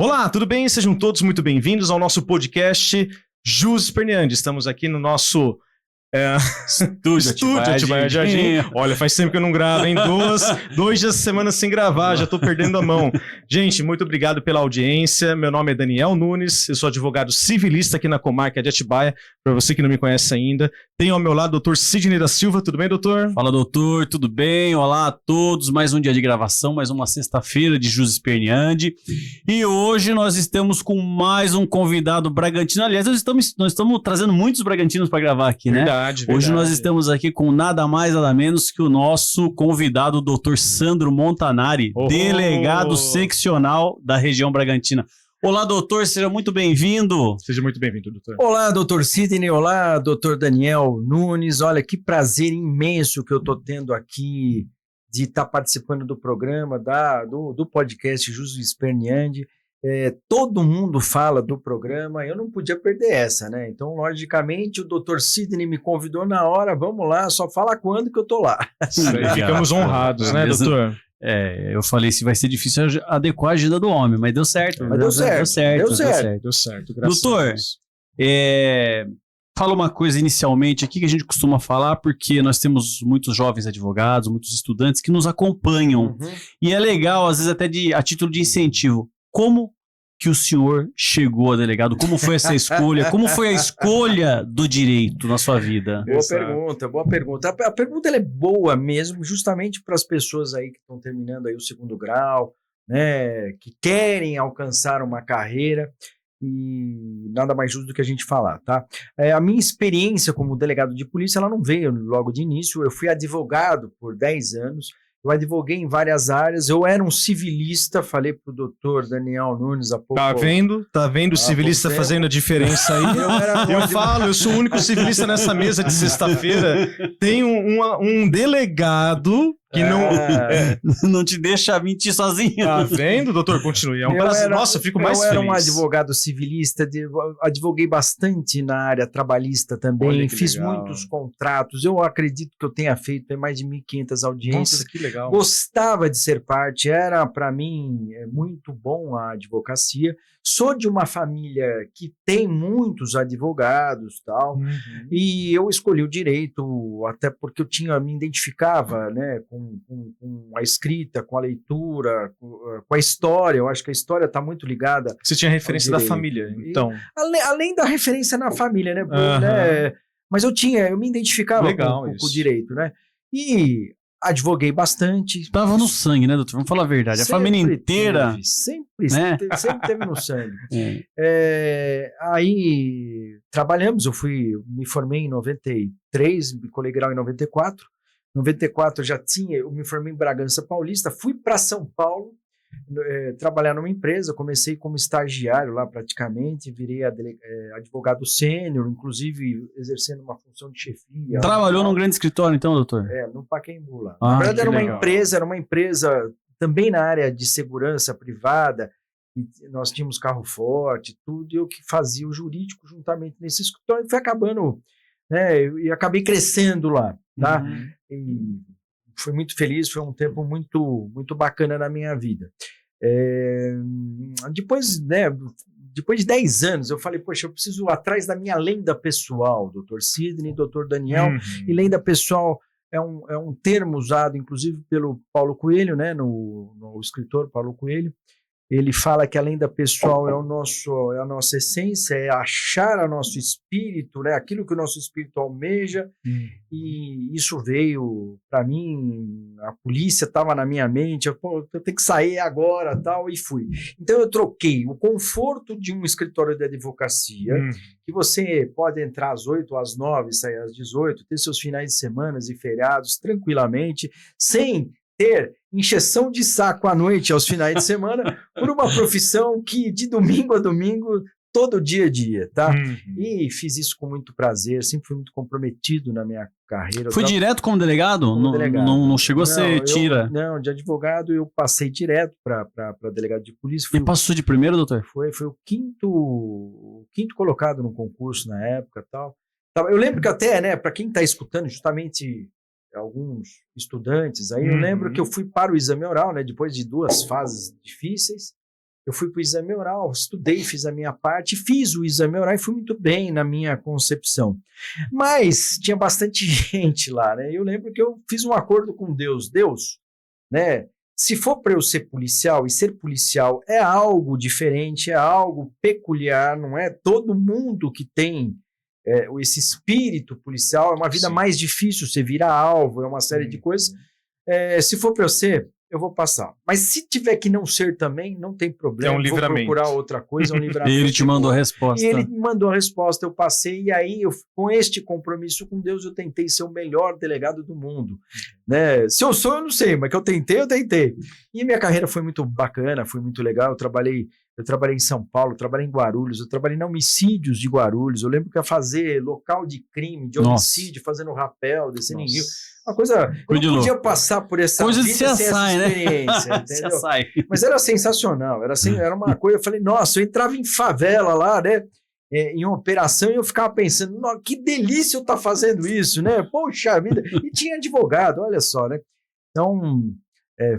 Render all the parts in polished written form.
Olá, tudo bem? Sejam todos muito bem-vindos ao nosso podcast Jus Esperneandi. Estamos aqui no nosso estúdio Atibaia Jardim. Olha, faz tempo que eu não gravo, hein? Dois dias de semana sem gravar, já tô perdendo a mão. Gente, muito obrigado pela audiência. Meu nome é Daniel Nunes, eu sou advogado civilista aqui na comarca de Atibaia. Para você que não me conhece ainda, tenho ao meu lado o Dr. Sidney da Silva. Tudo bem, doutor? Fala, doutor, tudo bem? Olá a todos, mais um dia de gravação, mais uma sexta-feira de Jus Esperneandi. E hoje nós estamos com mais um convidado bragantino. Aliás, nós estamos trazendo muitos bragantinos para gravar aqui, né? Verdade. Hoje nós estamos aqui com nada mais, nada menos que o nosso convidado, o Dr. Sandro Montanari, delegado seccional da região Bragantina. Olá, doutor, seja muito bem-vindo. Seja muito bem-vindo, doutor. Olá, doutor Sidney, olá, doutor Daniel Nunes. Olha, que prazer imenso que eu estou tendo aqui de estar participando do programa, do podcast Jus Esperneandi. Todo mundo fala do programa, eu não podia perder essa, né? Então, logicamente, o doutor Sidney me convidou na hora, vamos lá, só fala quando que eu tô lá. Ficamos honrados, né, doutor? Eu falei se vai ser difícil adequar a agenda do homem, mas deu certo. Deu certo. Doutor, fala uma coisa inicialmente aqui que a gente costuma falar, porque nós temos muitos jovens advogados, muitos estudantes que nos acompanham. E é legal, às vezes até a título de incentivo. Como que o senhor chegou a delegado? Como foi essa escolha? Como foi a escolha do direito na sua vida? Boa pergunta. A pergunta ela é boa mesmo, justamente para as pessoas aí que estão terminando aí o segundo grau, né, que querem alcançar uma carreira, e nada mais justo do que a gente falar, tá? A minha experiência como delegado de polícia, ela não veio logo de início. Eu fui advogado por 10 anos, eu advoguei em várias áreas, eu era um civilista, falei pro doutor Daniel Nunes há pouco. Tá vendo o civilista fazendo a diferença aí? Eu sou o único civilista nessa mesa de sexta-feira. Tem um delegado que não te deixa mentir sozinho. Tá vendo, doutor? Continue. Nossa, eu fico mais feliz. Eu era um advogado civilista, advoguei bastante na área trabalhista também, fiz muitos contratos. Eu acredito que eu tenha feito mais de 1.500 audiências. Nossa, que legal. Gostava de ser parte, era para mim muito bom a advocacia. Sou de uma família que tem muitos advogados, tal, e eu escolhi o direito até porque eu me identificava, né, com a escrita, com a leitura, com a história. Eu acho que a história está muito ligada. Você tinha referência da família, então. Além da referência na família, né? Mas eu me identificava com o direito, né? E advoguei bastante. Estava no sangue, né, doutor? Vamos falar a verdade. A família inteira. Sempre teve no sangue. Aí trabalhamos, eu me formei em 93, me colei grau em 94. Em 94 eu me formei em Bragança Paulista, fui para São Paulo trabalhar numa empresa, comecei como estagiário lá praticamente, virei advogado sênior, inclusive exercendo uma função de chefia. Trabalhou num grande escritório então, doutor? No Pacaembu lá. Na verdade era uma empresa também na área de segurança privada, e nós tínhamos carro forte, tudo, e eu que fazia o jurídico juntamente nesse escritório, e foi acabando, né, e acabei crescendo lá, tá? E fui muito feliz, foi um tempo muito, muito bacana na minha vida. Depois de 10 anos, eu falei, poxa, eu preciso ir atrás da minha lenda pessoal, doutor Sidney, doutor Daniel, e lenda pessoal é um termo usado, inclusive, pelo Paulo Coelho, né, no escritor Paulo Coelho. Ele fala que a lenda pessoal é a nossa essência, é achar o nosso espírito, né? Aquilo que o nosso espírito almeja, e isso veio para mim, a polícia estava na minha mente, eu tenho que sair agora, tal, e fui. Então eu troquei o conforto de um escritório de advocacia, que você pode entrar às 8 às 9, sair às 18, ter seus finais de semana e feriados tranquilamente, sem ter encheção de saco à noite, aos finais de semana, por uma profissão que de domingo a domingo, todo dia a dia, tá? E fiz isso com muito prazer, sempre fui muito comprometido na minha carreira. Foi direto como delegado? Não chegou a ser tira? Não, de advogado eu passei direto para delegado de polícia. E passou de primeiro, doutor? Foi o quinto colocado no concurso na época, tal. Eu lembro que até, né, para quem está escutando, justamente alguns estudantes, aí eu lembro que eu fui para o exame oral, né, depois de 2 fases difíceis, eu fui para o exame oral, estudei, fiz a minha parte, fiz o exame oral e fui muito bem na minha concepção. Mas tinha bastante gente lá, né? Eu lembro que eu fiz um acordo com Deus. Deus, né? Se for para eu ser policial, e ser policial é algo diferente, é algo peculiar, não é todo mundo que tem esse espírito policial, é uma vida mais difícil, você vira alvo, é uma série de coisas. Se for para eu ser, eu vou passar. Mas se tiver que não ser também, não tem problema. É um livramento. Vou procurar outra coisa, é um livramento. E ele te mandou a resposta. E ele me mandou a resposta, eu passei, e aí, com este compromisso com Deus, eu tentei ser o melhor delegado do mundo. Né? Se eu sou, eu não sei, mas que eu tentei. E minha carreira foi muito bacana, foi muito legal. Eu trabalhei em São Paulo, trabalhei em Guarulhos, eu trabalhei em homicídios de Guarulhos. Eu lembro que ia fazer local de crime, de homicídio, fazendo rapel, descendo em rio. Uma coisa, eu não podia passar por essa coisa vida de CSI, sem essa experiência, né? entendeu? Mas era sensacional, era uma coisa, eu falei, nossa, eu entrava em favela lá, né, em operação, e eu ficava pensando, que delícia eu estar fazendo isso, né, poxa vida, e tinha advogado, olha só, né, então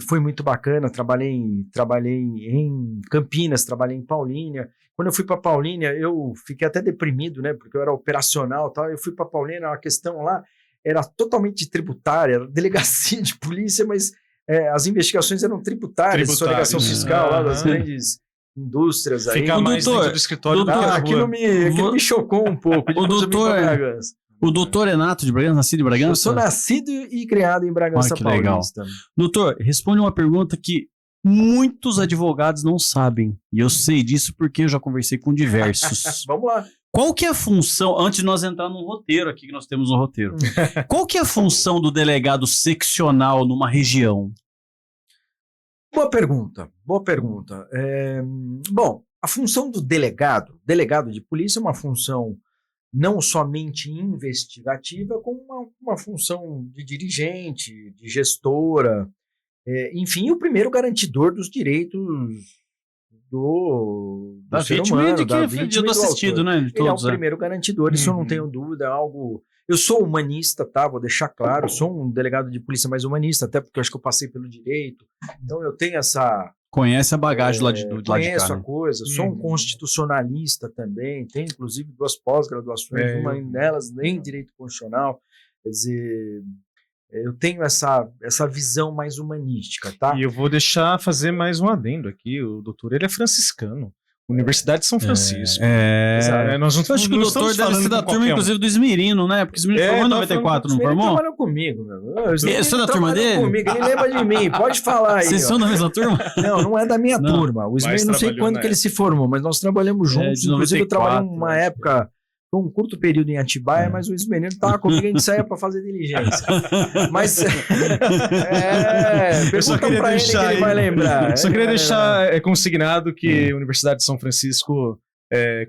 foi muito bacana, trabalhei em Campinas, trabalhei em Paulínia. Quando eu fui para Paulínia, eu fiquei até deprimido, né, porque eu era operacional e tal, eu fui para Paulínia, a questão lá era totalmente tributária, era delegacia de polícia, mas as investigações eram tributárias, sonegação fiscal lá das grandes indústrias aí. Fica mais dentro do escritório. Aquilo me chocou um pouco. O doutor é nato de Bragança, nascido em Bragança? Eu sou nascido e criado em Bragança Paulista. Legal. Doutor, responde uma pergunta que muitos advogados não sabem, e eu sei disso porque eu já conversei com diversos. Vamos lá. Qual que é a função, antes de nós entrar no roteiro aqui, que nós temos um roteiro, qual que é a função do delegado seccional numa região? Boa pergunta. Bom, a função do delegado de polícia é uma função não somente investigativa, como uma função de dirigente, de gestora, enfim, o primeiro garantidor dos direitos do ser humano, da vítima e do assistido, né? Ele é o primeiro garantidor, isso eu não tenho dúvida, é algo... Eu sou humanista, tá? Vou deixar claro, eu sou um delegado de polícia mais humanista, até porque eu acho que eu passei pelo direito, então eu tenho essa... Conhece a bagagem lá de cá. Conheço a coisa, sou um constitucionalista também, tenho inclusive 2 pós-graduações, uma delas em direito constitucional, quer dizer... Eu tenho essa visão mais humanística, tá? E eu vou fazer mais um adendo aqui. O doutor, ele é franciscano. Universidade de São Francisco. Nós não, acho que o doutor deve ser da turma, inclusive, do Esmerino, né? Porque o Esmerino formou em 94, não formou? Ele trabalhou comigo, meu. Você é da turma dele? Comigo, ele lembra de mim, pode falar aí. Vocês são da mesma turma? Não é da minha turma. O Esmerino, não sei quando que ele se formou, mas nós trabalhamos juntos. Inclusive, eu trabalhei uma época... Foi um curto período em Atibaia, mas o Esmerino estava comigo, a gente saía para fazer diligência. Mas pergunta para ele que ele vai lembrar. Só queria deixar consignado que a Universidade de São Francisco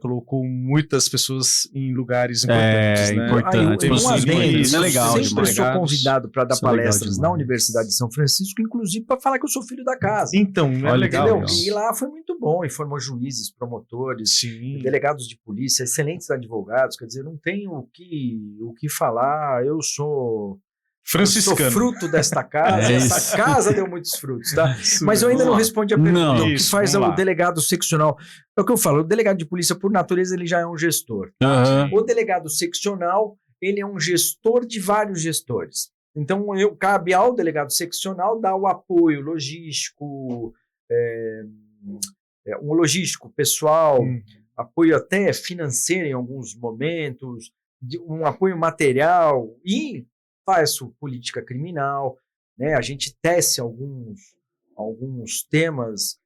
colocou muitas pessoas em lugares importantes. Isso é legal. Sempre sou convidado para dar palestras na Universidade de São Francisco, inclusive para falar que eu sou filho da casa. Então, é legal. E lá foi muito bom, e formou juízes, promotores, delegados de polícia, excelentes advogados, quer dizer, não tenho o que falar, eu sou fruto desta casa, essa casa deu muitos frutos, tá? Mas eu ainda não respondi a pergunta, o que faz o delegado seccional. É o que eu falo, o delegado de polícia, por natureza, ele já é um gestor. O delegado seccional, ele é um gestor de vários gestores. Então, cabe ao delegado seccional dar o apoio logístico, um logístico pessoal, apoio até financeiro em alguns momentos, um apoio material e faço política criminal, né? A gente tece alguns temas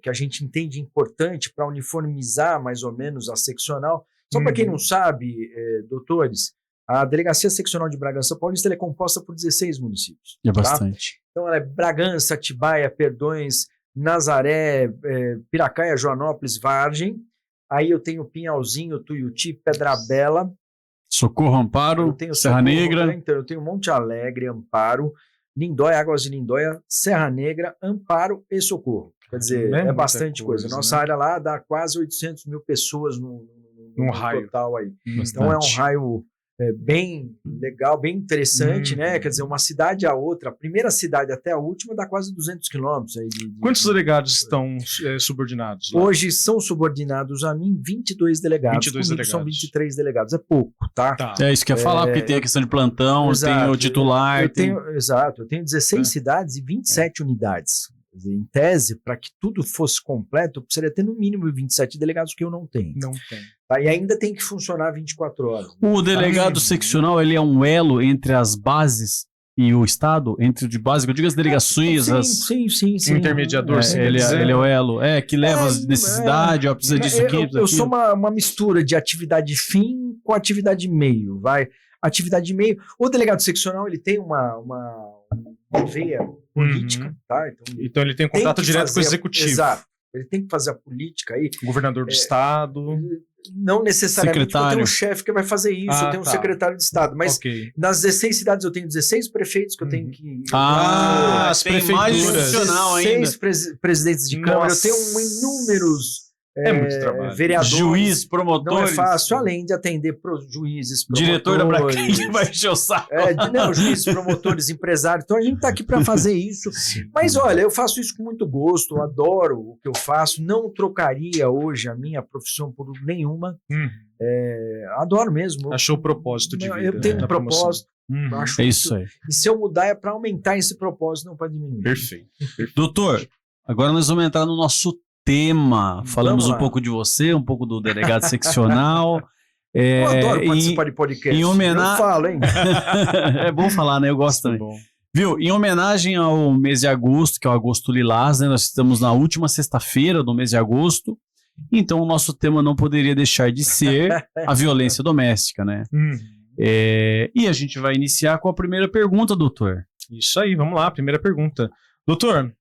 que a gente entende importante para uniformizar mais ou menos a seccional. Só para quem não sabe, doutores, a Delegacia Seccional de Bragança Paulista é composta por 16 municípios. É bastante. Tá? Então ela é Bragança, Atibaia, Perdões, Nazaré, Piracaia, Joanópolis, Vargem. Aí eu tenho Pinhalzinho, Tuiuti, Pedra Bela, Socorro, Amparo, Serra Negra. Então, eu tenho Monte Alegre, Amparo, Lindóia, Águas de Lindóia, Serra Negra, Amparo e Socorro. Quer dizer, é bastante coisa. Nossa área lá dá quase 800 mil pessoas no raio total aí. Então é um raio bem legal, bem interessante, né? Quer dizer, uma cidade a outra, a primeira cidade até a última dá quase 200 quilômetros. Quantos delegados estão subordinados lá? Hoje são subordinados a mim 22 delegados. 22 delegados. São 23 delegados. É pouco, tá? É isso que eu ia falar, porque tem a questão de plantão, tem o titular. Exato, eu tenho 16 cidades e 27 unidades. Quer dizer, em tese, para que tudo fosse completo, eu precisaria ter no mínimo 27 delegados, que eu não tenho. Não tem. Tá? E ainda tem que funcionar 24 horas. O delegado seccional, ele é um elo entre as bases e o Estado? Entre de base, eu digo as delegações, sim. Um intermediador, ele é o elo, que leva as necessidades, precisa disso aqui. Eu sou uma mistura de atividade fim com atividade meio, vai. Atividade meio. O delegado seccional, ele tem uma veia política, tá? Então ele tem contato direto com o executivo. Exato. Ele tem que fazer a política aí. O governador do estado. Não necessariamente secretário. eu tenho um chefe que vai fazer isso, eu tenho um secretário de estado, mas nas 16 cidades eu tenho 16 prefeitos que eu tenho que... as tem mais funcional ainda. 6 presidentes de câmara, eu tenho inúmeros muito trabalho. Vereadores. Juiz, promotor. Não é fácil, além de atender juízes, promotores. Diretor da Braquinha vai encher o saco. Juízes, promotores, empresários. Então a gente está aqui para fazer isso. Mas olha, eu faço isso com muito gosto, eu adoro o que eu faço, não trocaria hoje a minha profissão por nenhuma. Adoro mesmo. Achou o propósito de vida. Eu tenho um propósito. É isso aí. E se eu mudar é para aumentar esse propósito, não para diminuir. Perfeito. Doutor, agora nós vamos entrar no nosso tema. Falamos um pouco de você, um pouco do delegado seccional. Eu adoro participar de podcast. Em homenagem... Eu falo, hein? É bom falar, né? Eu gosto também. Viu? Em homenagem ao mês de agosto, que é o Agosto Lilás, né? Nós estamos na última sexta-feira do mês de agosto. Então, o nosso tema não poderia deixar de ser a violência doméstica, né? E a gente vai iniciar com a primeira pergunta, doutor. Isso aí, vamos lá, primeira pergunta. Doutor,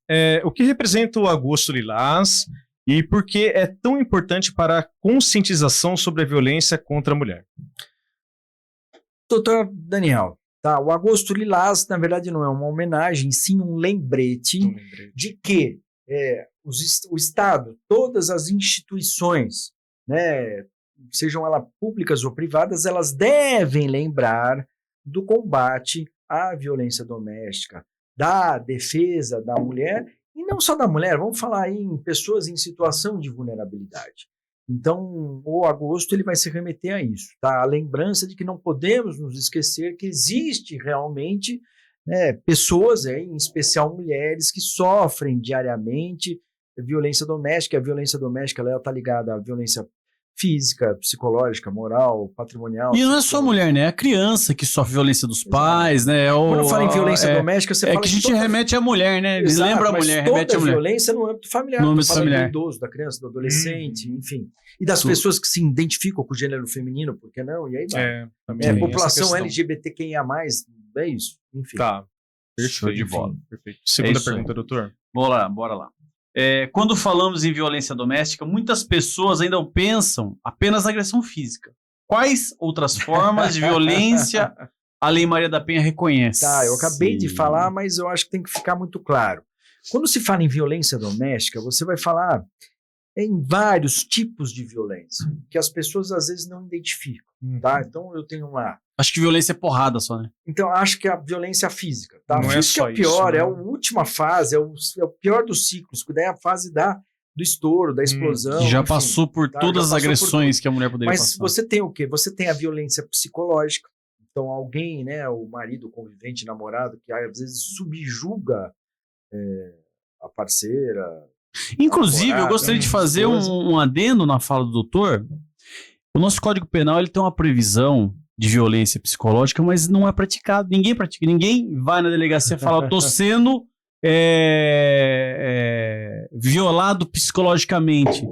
o que representa o Agosto Lilás e por que é tão importante para a conscientização sobre a violência contra a mulher? Doutor Daniel, o Agosto Lilás, na verdade, não é uma homenagem, sim um lembrete de que o Estado, todas as instituições, né, sejam elas públicas ou privadas, elas devem lembrar do combate à violência doméstica, da defesa da mulher, e não só da mulher, vamos falar aí em pessoas em situação de vulnerabilidade. Então, o agosto ele vai se remeter a isso, tá? A lembrança de que não podemos nos esquecer que existe realmente pessoas, em especial mulheres, que sofrem diariamente violência doméstica. A violência doméstica está ligada à violência física, psicológica, moral, patrimonial. E não é só a mulher, né? É a criança que sofre violência dos pais, né? Quando eu falo em violência doméstica, você fala que a gente remete à mulher, né? Exato, lembra a mulher, remete à mulher. Violência no âmbito familiar. No âmbito familiar. Do idoso, da criança, do adolescente, enfim. E das pessoas que se identificam com o gênero feminino, por que não? E aí vai. População LGBTQIA+, é isso. Enfim. Tá. Perfeito. De bola. Perfeito. Segunda pergunta, doutor. Bora lá. Quando falamos em violência doméstica, muitas pessoas ainda pensam apenas na agressão física. Quais outras formas de violência a Lei Maria da Penha reconhece? Eu acabei de falar, mas eu acho que tem que ficar muito claro. Quando se fala em violência doméstica, você vai falar em vários tipos de violência, que as pessoas às vezes não identificam, tá? Então eu tenho lá... Acho que violência é porrada só, né? Então acho que a violência física, tá? Não a física é o pior, isso, né? é a última fase, é o pior dos ciclos, que daí é a fase do estouro, da explosão. Já passou por todas as agressões que a mulher poderia passar. Mas você tem o quê? Você tem a violência psicológica. Então alguém, né, o marido, o convivente, namorado, que às vezes subjuga a parceira. Inclusive, eu gostaria de fazer um adendo na fala do doutor. O nosso Código Penal ele tem uma previsão de violência psicológica, mas não é praticado. Ninguém pratica. Ninguém vai na delegacia e fala, estou sendo violado psicologicamente.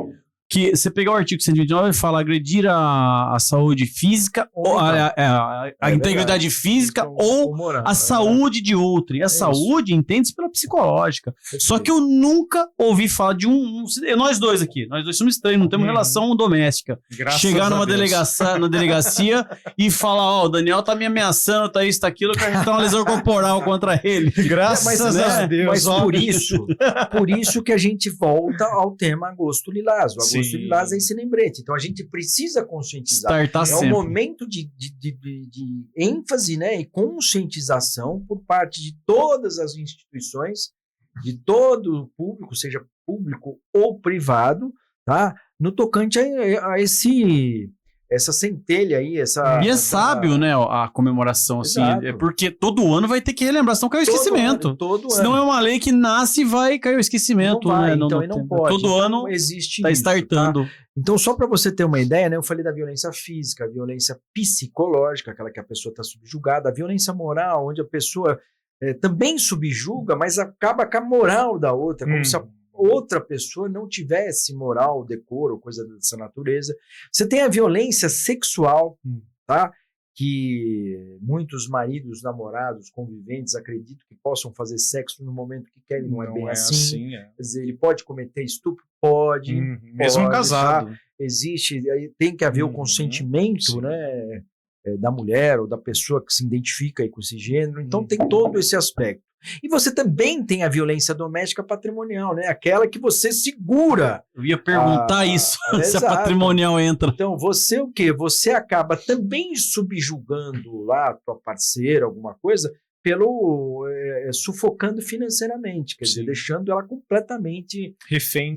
Que você pegar o artigo 129 e fala agredir a saúde física, ou a integridade física ou moral, a saúde de outro. E a saúde entende-se pela psicológica. Perfeito. Só que eu nunca ouvi falar de nós dois somos estranhos, não temos relação doméstica. Graças chegar na delegacia e falar, o Daniel tá me ameaçando, tá isso, tá aquilo, eu quero uma lesão corporal contra ele. Graças a Deus. Mas por isso que a gente volta ao tema Agosto Lilás. O Agosto Agosto Lilás é esse lembrete. Então a gente precisa conscientizar. Startar É sempre. um momento de ênfase, né, e conscientização por parte de todas as instituições, de todo o público, seja público ou privado, tá? No tocante a essa centelha aí, E é sábio, né, a comemoração, assim, porque todo ano vai ter que relembrar, senão cai o esquecimento. Todo senão ano. é uma lei que nasce e vai cair o esquecimento, Não vai, né? então, não pode. Todo então, ano existe tá isso, startando. tá? Então, só para você ter uma ideia, né, eu falei da violência física, a violência psicológica, aquela que a pessoa está subjugada, a violência moral, onde a pessoa também subjuga, mas acaba com a moral da outra, como se a outra pessoa não tivesse moral, decoro, coisa dessa natureza. Você tem a violência sexual, tá? Que muitos maridos, namorados, conviventes acreditam que possam fazer sexo no momento que querem, não é bem assim. Quer dizer, ele pode cometer estupro? Pode. Mesmo casado. Tá? Existe, tem que haver o consentimento, né, da mulher ou da pessoa que se identifica aí com esse gênero. Então tem todo esse aspecto. E você também tem a violência doméstica patrimonial, né? Aquela que você segura. Eu ia perguntar isso, se a exato. patrimonial entra. Então, você o quê? Você acaba também subjugando lá a tua parceira, alguma coisa, sufocando financeiramente, quer dizer, deixando ela completamente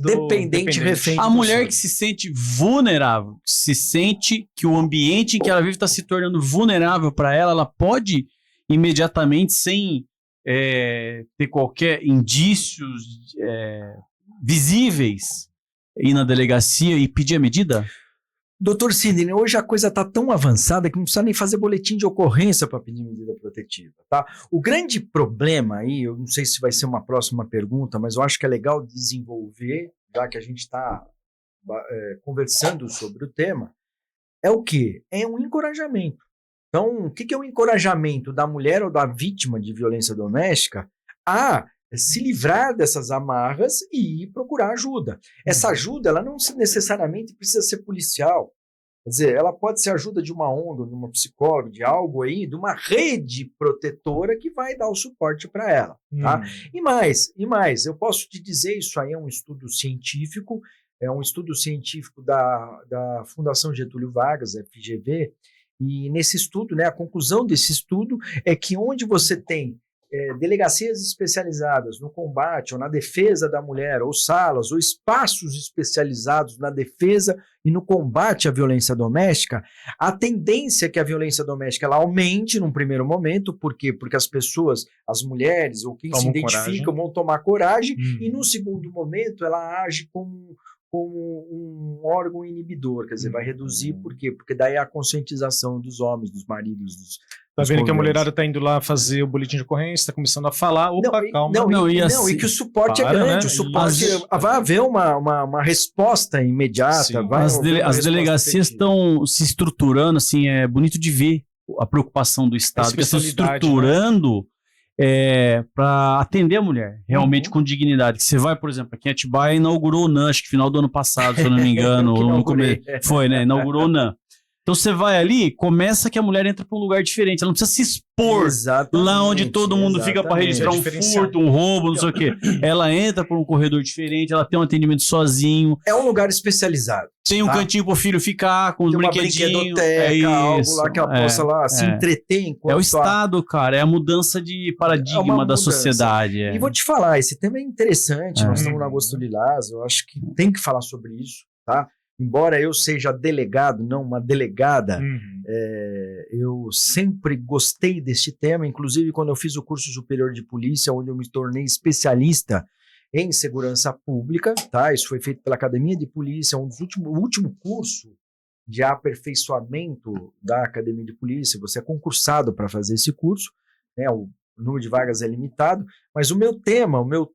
dependente. A mulher que se sente vulnerável, se sente que o ambiente em que ela vive está se tornando vulnerável para ela, ela pode imediatamente, sem ter qualquer indícios visíveis, ir na delegacia e pedir a medida? Doutor Sidney, hoje a coisa está tão avançada que não precisa nem fazer boletim de ocorrência para pedir medida protetiva, tá? O grande problema aí, eu não sei se vai ser uma próxima pergunta, mas eu acho que é legal desenvolver, já que a gente está conversando sobre o tema, é o quê? É um encorajamento. Então, o que é o encorajamento da mulher ou da vítima de violência doméstica a se livrar dessas amarras e ir procurar ajuda? Essa ajuda, ela não necessariamente precisa ser policial. Quer dizer, ela pode ser ajuda de uma ONG, de uma psicóloga, de algo aí, de uma rede protetora que vai dar o suporte para ela. Tá? E mais, eu posso te dizer, isso aí é um estudo científico, da Fundação Getúlio Vargas, FGV, e nesse estudo, né, a conclusão desse estudo é que onde você tem delegacias especializadas no combate ou na defesa da mulher, ou salas, ou espaços especializados na defesa e no combate à violência doméstica, a tendência é que a violência doméstica ela aumente num primeiro momento. Por quê? Porque as pessoas, as mulheres ou quem se identificam vão tomar coragem, e no segundo momento ela age como um órgão inibidor, quer dizer, vai reduzir. Por quê? Porque daí a conscientização dos homens, dos maridos, Tá vendo que a mulherada tá indo lá fazer o boletim de ocorrência, tá começando a falar, calma. E que o suporte é grande, né? o suporte vai haver uma resposta imediata. Sim, as delegacias estão se estruturando, assim, é bonito de ver a preocupação do Estado, que está se estruturando, né, para atender a mulher, realmente com dignidade. Que você vai, por exemplo, aqui em Atibaia inaugurou o NAN, acho que final do ano passado, se eu não me engano. Foi, né? Inaugurou o NAN. Então você vai ali, começa que a mulher entra para um lugar diferente. Ela não precisa se expor lá onde todo mundo fica para registrar um furto, um roubo, não sei o quê. Ela entra por um corredor diferente, ela tem um atendimento sozinho. É um lugar especializado. Tem um cantinho pro filho ficar com os brinquedinhos. Algo lá que ela possa lá se entreter enquanto... É o Estado, cara, é a mudança de paradigma da sociedade. E vou te falar, esse tema é interessante, nós estamos no Agosto Lilás, eu acho que tem que falar sobre isso, tá? Embora eu seja delegado, não uma delegada, eu sempre gostei deste tema, inclusive quando eu fiz o curso superior de polícia, onde eu me tornei especialista em segurança pública, tá? Isso foi feito pela Academia de Polícia, o último curso de aperfeiçoamento da Academia de Polícia. Você é concursado para fazer esse curso, né? O número de vagas é limitado, mas o meu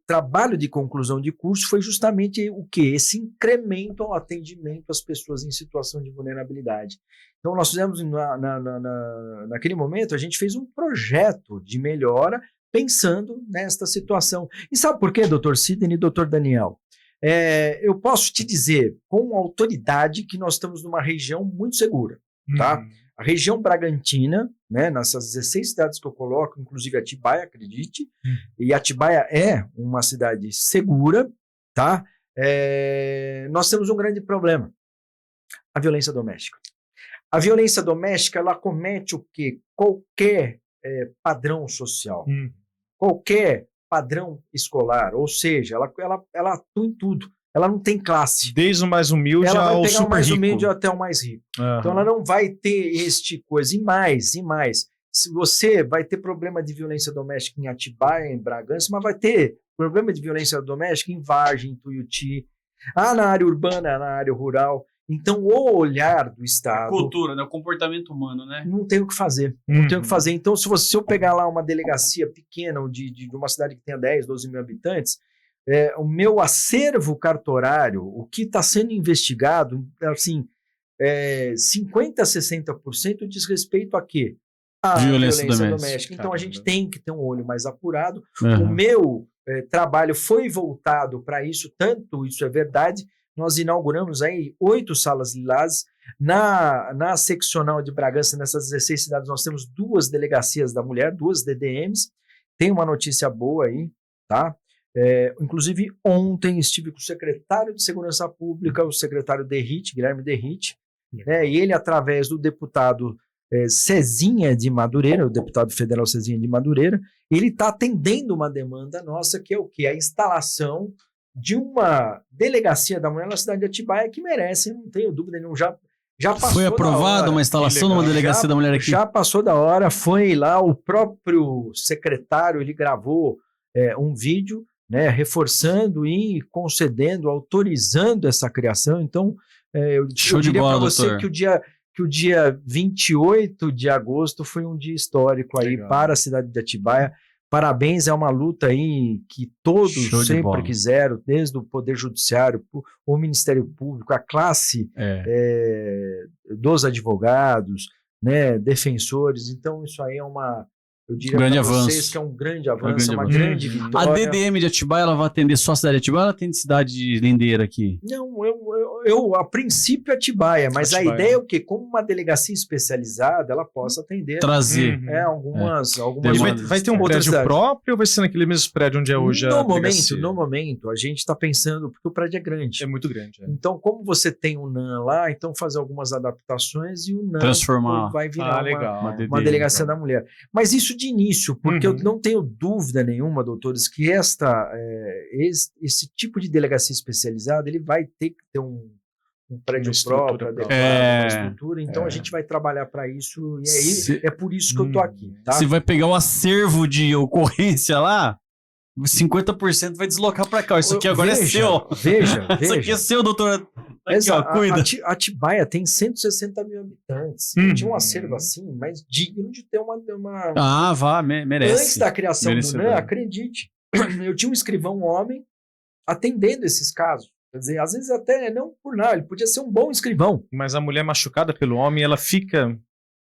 trabalho de conclusão de curso foi justamente o quê? Esse incremento ao atendimento às pessoas em situação de vulnerabilidade. Então nós fizemos, naquele momento, a gente fez um projeto de melhora pensando nesta situação. E sabe por quê, doutor Sidney e doutor Daniel? Eu posso te dizer com autoridade que nós estamos numa região muito segura, tá? A região Bragantina, né, nessas 16 cidades que eu coloco, inclusive Atibaia, acredite, e Atibaia é uma cidade segura, tá? nós temos um grande problema, a violência doméstica. A violência doméstica, ela comete o quê? Qualquer padrão social, qualquer padrão escolar, ou seja, ela atua em tudo. Ela não tem classe. Desde o mais humilde ao super rico. Ela vai pegar o mais humilde até o mais rico. Então ela não vai ter este coisa. E mais. Se você vai ter problema de violência doméstica em Atibaia, em Bragança, mas vai ter problema de violência doméstica em Vargem, em Tuiuti, na área urbana, na área rural. Então, o olhar do Estado... A cultura, né? O comportamento humano, né? Não tem o que fazer. Não tem o que fazer. Então, se eu pegar lá uma delegacia pequena, de uma cidade que tenha 10, 12 mil habitantes, o meu acervo cartorário, o que está sendo investigado, assim, 50% a 60% diz respeito a quê? A violência doméstica. Então, a gente tem que ter um olho mais apurado. O meu trabalho foi voltado para isso, tanto isso é verdade. Nós inauguramos aí 8 salas lilás. Na seccional de Bragança, nessas 16 cidades, nós temos 2 delegacias da mulher, 2 DDMs. Tem uma notícia boa aí, tá? Inclusive, ontem estive com o secretário de Segurança Pública, o secretário Derrit, Guilherme Derrit, né? E ele, através do deputado Cezinha de Madureira, o deputado federal Cezinha de Madureira, ele está atendendo uma demanda nossa, que é o quê? A instalação de uma delegacia da mulher na cidade de Atibaia, que merece, não tenho dúvida nenhuma, já passou. Foi aprovada uma instalação numa delegacia da mulher aqui? Já passou da hora, foi lá, o próprio secretário, ele gravou um vídeo, né, reforçando e concedendo, autorizando essa criação. Então, eu diria para você, doutor, que o dia 28 de agosto foi um dia histórico aí para a cidade de Atibaia. Parabéns, é uma luta aí que todos sempre quiseram, desde o Poder Judiciário, o Ministério Público, a classe dos advogados, né, defensores. Então, isso aí eu diria para vocês que é um grande avanço, uma grande vitória. A DDM de Atibaia, ela vai atender só a cidade de Atibaia ou ela atende cidade lindeira aqui? Não, a princípio Atibaia, mas a ideia é o quê? Como uma delegacia especializada, ela possa atender. Trazer. Algumas vai ter um prédio próprio ou vai ser naquele mesmo prédio onde é hoje a delegacia? No momento, a gente está pensando, porque o prédio é grande. É muito grande. Então, como você tem o NAM lá, então fazer algumas adaptações e o NAM transformar. Vai virar uma delegacia da mulher. Mas isso de início, porque eu não tenho dúvida nenhuma, doutores, que esse tipo de delegacia especializada, ele vai ter que ter um prédio próprio, uma estrutura. Então a gente vai trabalhar para isso e é por isso que eu tô aqui. Tá? Você vai pegar o acervo de ocorrência lá, 50% vai deslocar para cá. Isso aqui agora é seu. Veja. Isso aqui é seu, doutor. Aqui, ó, cuida. Atibaia tem 160 mil habitantes. Eu tinha um acervo assim, mas digno de ter uma... merece. Antes da criação do NAM, acredite, eu tinha um escrivão homem atendendo esses casos. Quer dizer, às vezes até não por nada, ele podia ser um bom escrivão. Mas a mulher machucada pelo homem, ela fica...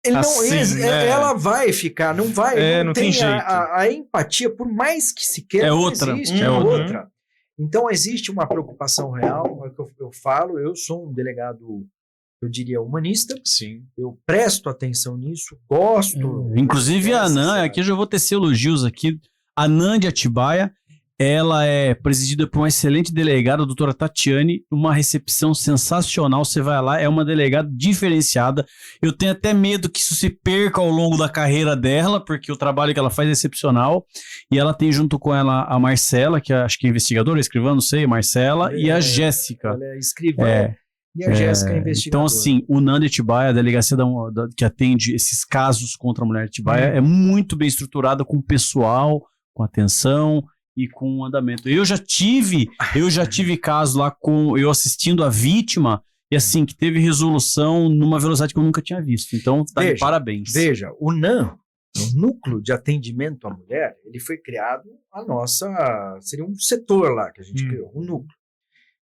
Ela vai ficar, não vai. Não tem jeito. A empatia, por mais que se queira, não existe. É outra. Então, existe uma preocupação real, é o que eu falo. Eu sou um delegado, eu diria, humanista. Sim. Eu presto atenção nisso, gosto. Inclusive, a ANAM, aqui eu já vou tecer elogios aqui. A ANAM de Atibaia, ela é presidida por uma excelente delegada, a doutora Tatiane, uma recepção sensacional. Você vai lá, é uma delegada diferenciada. Eu tenho até medo que isso se perca ao longo da carreira dela, porque o trabalho que ela faz é excepcional. E ela tem junto com ela a Marcela, que acho que é investigadora, escrivã, não sei, Marcela, e a Jéssica. Ela é escrivã. E a Jéssica é investigadora. Então, assim, o NAM de Atibaia, a delegacia que atende esses casos contra a mulher de Atibaia, é muito bem estruturada, com pessoal, com atenção e com andamento. Eu já tive casos lá com eu assistindo a vítima e assim, que teve resolução numa velocidade que eu nunca tinha visto. Então, tá de parabéns. Veja, o NAM, o Núcleo de Atendimento à Mulher, ele foi criado seria um setor lá que a gente criou, um núcleo.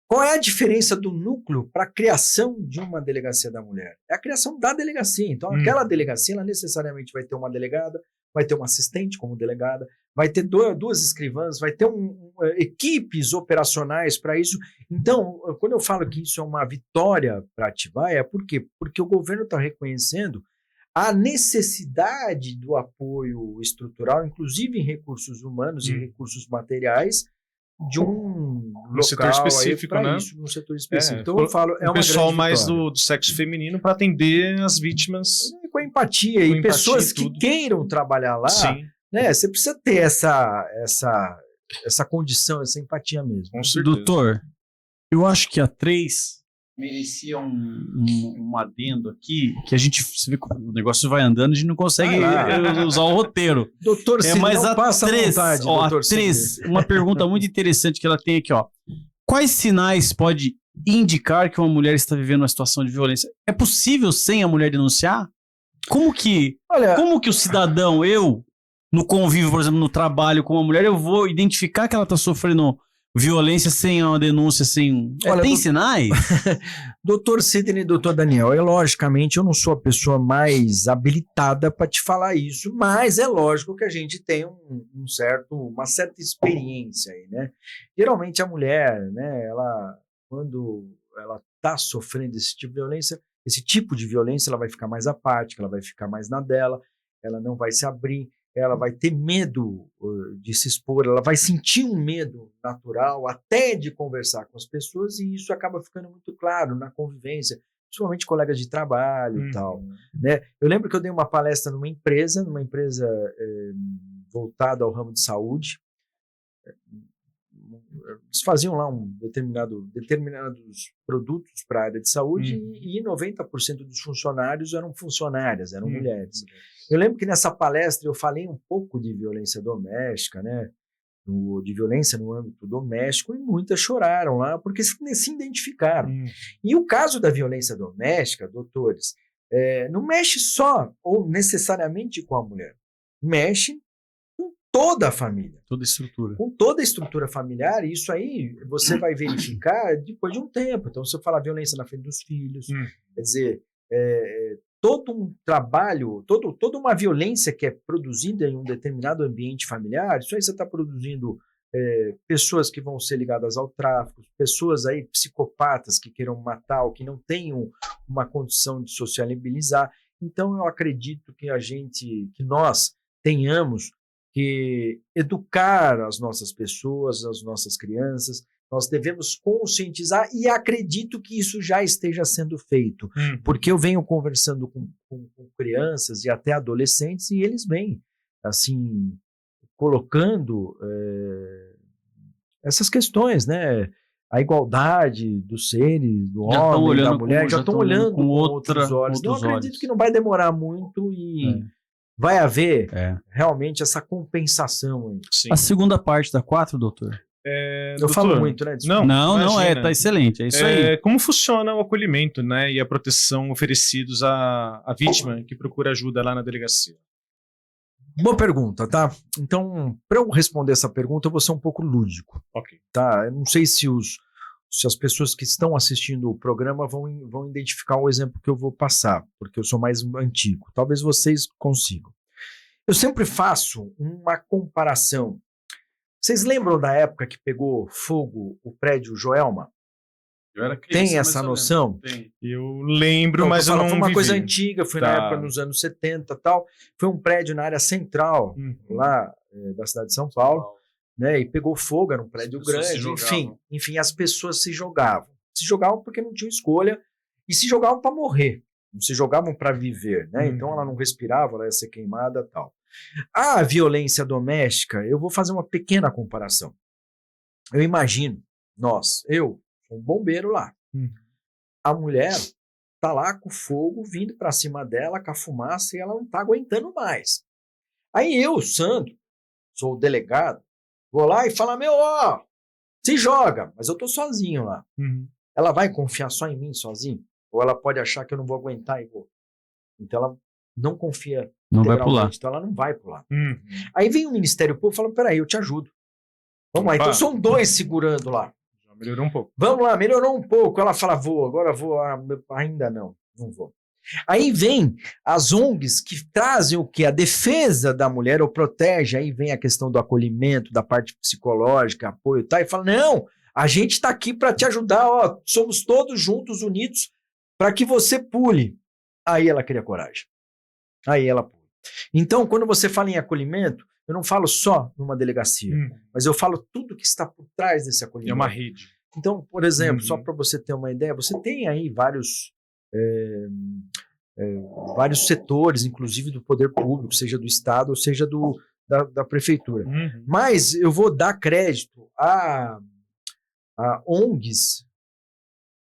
Qual é a diferença do núcleo para a criação de uma delegacia da mulher? É a criação da delegacia. Então, aquela delegacia, ela necessariamente vai ter uma delegada, vai ter uma assistente como delegada, vai ter duas escrivãs, vai ter equipes operacionais para isso. Então, quando eu falo que isso é uma vitória para Atibaia, por quê? Porque o governo está reconhecendo a necessidade do apoio estrutural, inclusive em recursos humanos e recursos materiais, de um local setor específico, né? Isso, num setor específico. Então eu falo, é o uma pessoal mais vitória. do sexo feminino para atender as vítimas. Com empatia. E pessoas que queiram trabalhar lá, Sim. né? Você precisa ter essa condição, essa empatia mesmo. Com certeza. Doutor, eu acho que a 3 merecia um adendo aqui, que a gente, você vê que o negócio vai andando, a gente não consegue usar o roteiro. Doutor Sidney, mas não a passa três, vontade, ó, doutor a 3, uma pergunta muito interessante que ela tem aqui, ó. Quais sinais pode indicar que uma mulher está vivendo uma situação de violência? É possível sem a mulher denunciar? Como que o cidadão, no convívio, por exemplo, no trabalho com uma mulher, eu vou identificar que ela está sofrendo violência sem uma denúncia, sem... tem sinais? Doutor Sidney e doutor Daniel, logicamente eu não sou a pessoa mais habilitada para te falar isso, mas é lógico que a gente tem uma certa experiência aí, né? Geralmente a mulher, né, quando ela está sofrendo esse tipo de violência, ela vai ficar mais apática, ela vai ficar mais na dela, ela não vai se abrir, ela vai ter medo de se expor, ela vai sentir um medo natural até de conversar com as pessoas, e isso acaba ficando muito claro na convivência, principalmente colegas de trabalho e tal, né? Eu lembro que eu dei uma palestra numa empresa voltada ao ramo de saúde. Eles faziam lá determinados produtos para a área de saúde, e 90% dos funcionários eram funcionárias, eram mulheres. Eu lembro que nessa palestra eu falei um pouco de violência doméstica, né? De violência no âmbito doméstico, e muitas choraram lá porque se identificaram. E o caso da violência doméstica, doutores, não mexe só ou necessariamente com a mulher, mexe com toda a família. Toda a estrutura. Com toda a estrutura familiar, e isso aí você vai verificar depois de um tempo. Então, se eu falar violência na frente dos filhos, quer dizer, todo um trabalho, toda uma violência que é produzida em um determinado ambiente familiar, isso aí você está produzindo pessoas que vão ser ligadas ao tráfico, pessoas aí psicopatas que queiram matar ou que não tenham uma condição de sociabilizar. Então, eu acredito que nós tenhamos que educar as nossas pessoas, as nossas crianças. Nós devemos conscientizar, e acredito que isso já esteja sendo feito, porque eu venho conversando com crianças e até adolescentes, e eles vêm, assim, colocando essas questões, né? A igualdade dos seres, do homem e da mulher, já estão olhando com outros olhos. Eu acredito que não vai demorar muito e vai haver realmente essa compensação aí. A segunda parte da 4, doutor? Eu falo muito, né? Não, tá excelente, é isso aí. Como funciona o acolhimento, né, e a proteção oferecidos à vítima que procura ajuda lá na delegacia? Boa pergunta, tá? Então, para eu responder essa pergunta, eu vou ser um pouco lúdico. Ok. Tá? Eu não sei se as pessoas que estão assistindo o programa vão identificar o exemplo que eu vou passar, porque eu sou mais antigo. Talvez vocês consigam. Eu sempre faço uma comparação. Vocês lembram da época que pegou fogo o prédio Joelma? Eu era criança, tem essa noção? Tem. Eu lembro, mas eu não foi uma vivi. coisa antiga, foi na época nos anos 70 e tal. Foi um prédio na área central, lá da cidade de São Paulo, né? E pegou fogo, era um prédio grande, enfim, as pessoas se jogavam. Se jogavam porque não tinham escolha, e se jogavam para morrer, não se jogavam para viver, né? Então ela não respirava, ela ia ser queimada e tal. A violência doméstica, eu vou fazer uma pequena comparação. Eu imagino, eu sou um bombeiro lá. A mulher tá lá com o fogo vindo para cima dela, com a fumaça, e ela não tá aguentando mais. Aí eu, Sandro, sou o delegado, vou lá e falo, se joga, mas eu tô sozinho lá. Ela vai confiar só em mim, sozinho? Ou ela pode achar que eu não vou aguentar e vou? Então ela não confia. Não vai pular. Então ela não vai pular. Aí vem o Ministério Público e fala, peraí, eu te ajudo. Vamos lá, então são 2 segurando lá. Já melhorou um pouco. Vamos lá, melhorou um pouco. Ela fala, agora vou, ainda não vou. Aí vem as ONGs que trazem o quê? A defesa da mulher, ou protege, aí vem a questão do acolhimento, da parte psicológica, apoio, tá? E fala, não, a gente está aqui para te ajudar, somos todos juntos, unidos, para que você pule. Aí ela cria coragem. Aí ela pula. Então, quando você fala em acolhimento, eu não falo só numa delegacia, mas eu falo tudo que está por trás desse acolhimento. É uma rede. Então, por exemplo, só para você ter uma ideia, você tem aí vários setores, inclusive do poder público, seja do Estado ou seja da prefeitura. Mas eu vou dar crédito a ONGs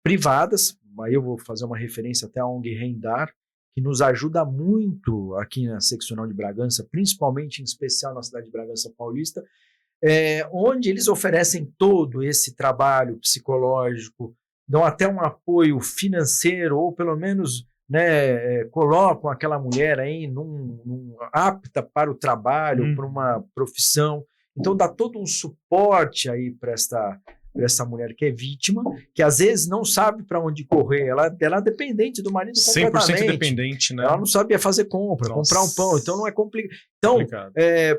privadas, aí eu vou fazer uma referência até à ONG Rendar, que nos ajuda muito aqui na seccional de Bragança, principalmente em especial na cidade de Bragança Paulista, onde eles oferecem todo esse trabalho psicológico, dão até um apoio financeiro, ou pelo menos colocam aquela mulher aí apta para o trabalho, para uma profissão. Então dá todo um suporte aí para essa mulher que é vítima, que às vezes não sabe para onde correr, ela é dependente do marido completamente. 100% dependente, né? Ela não sabia fazer compra, comprar um pão, então não é complicado. Então,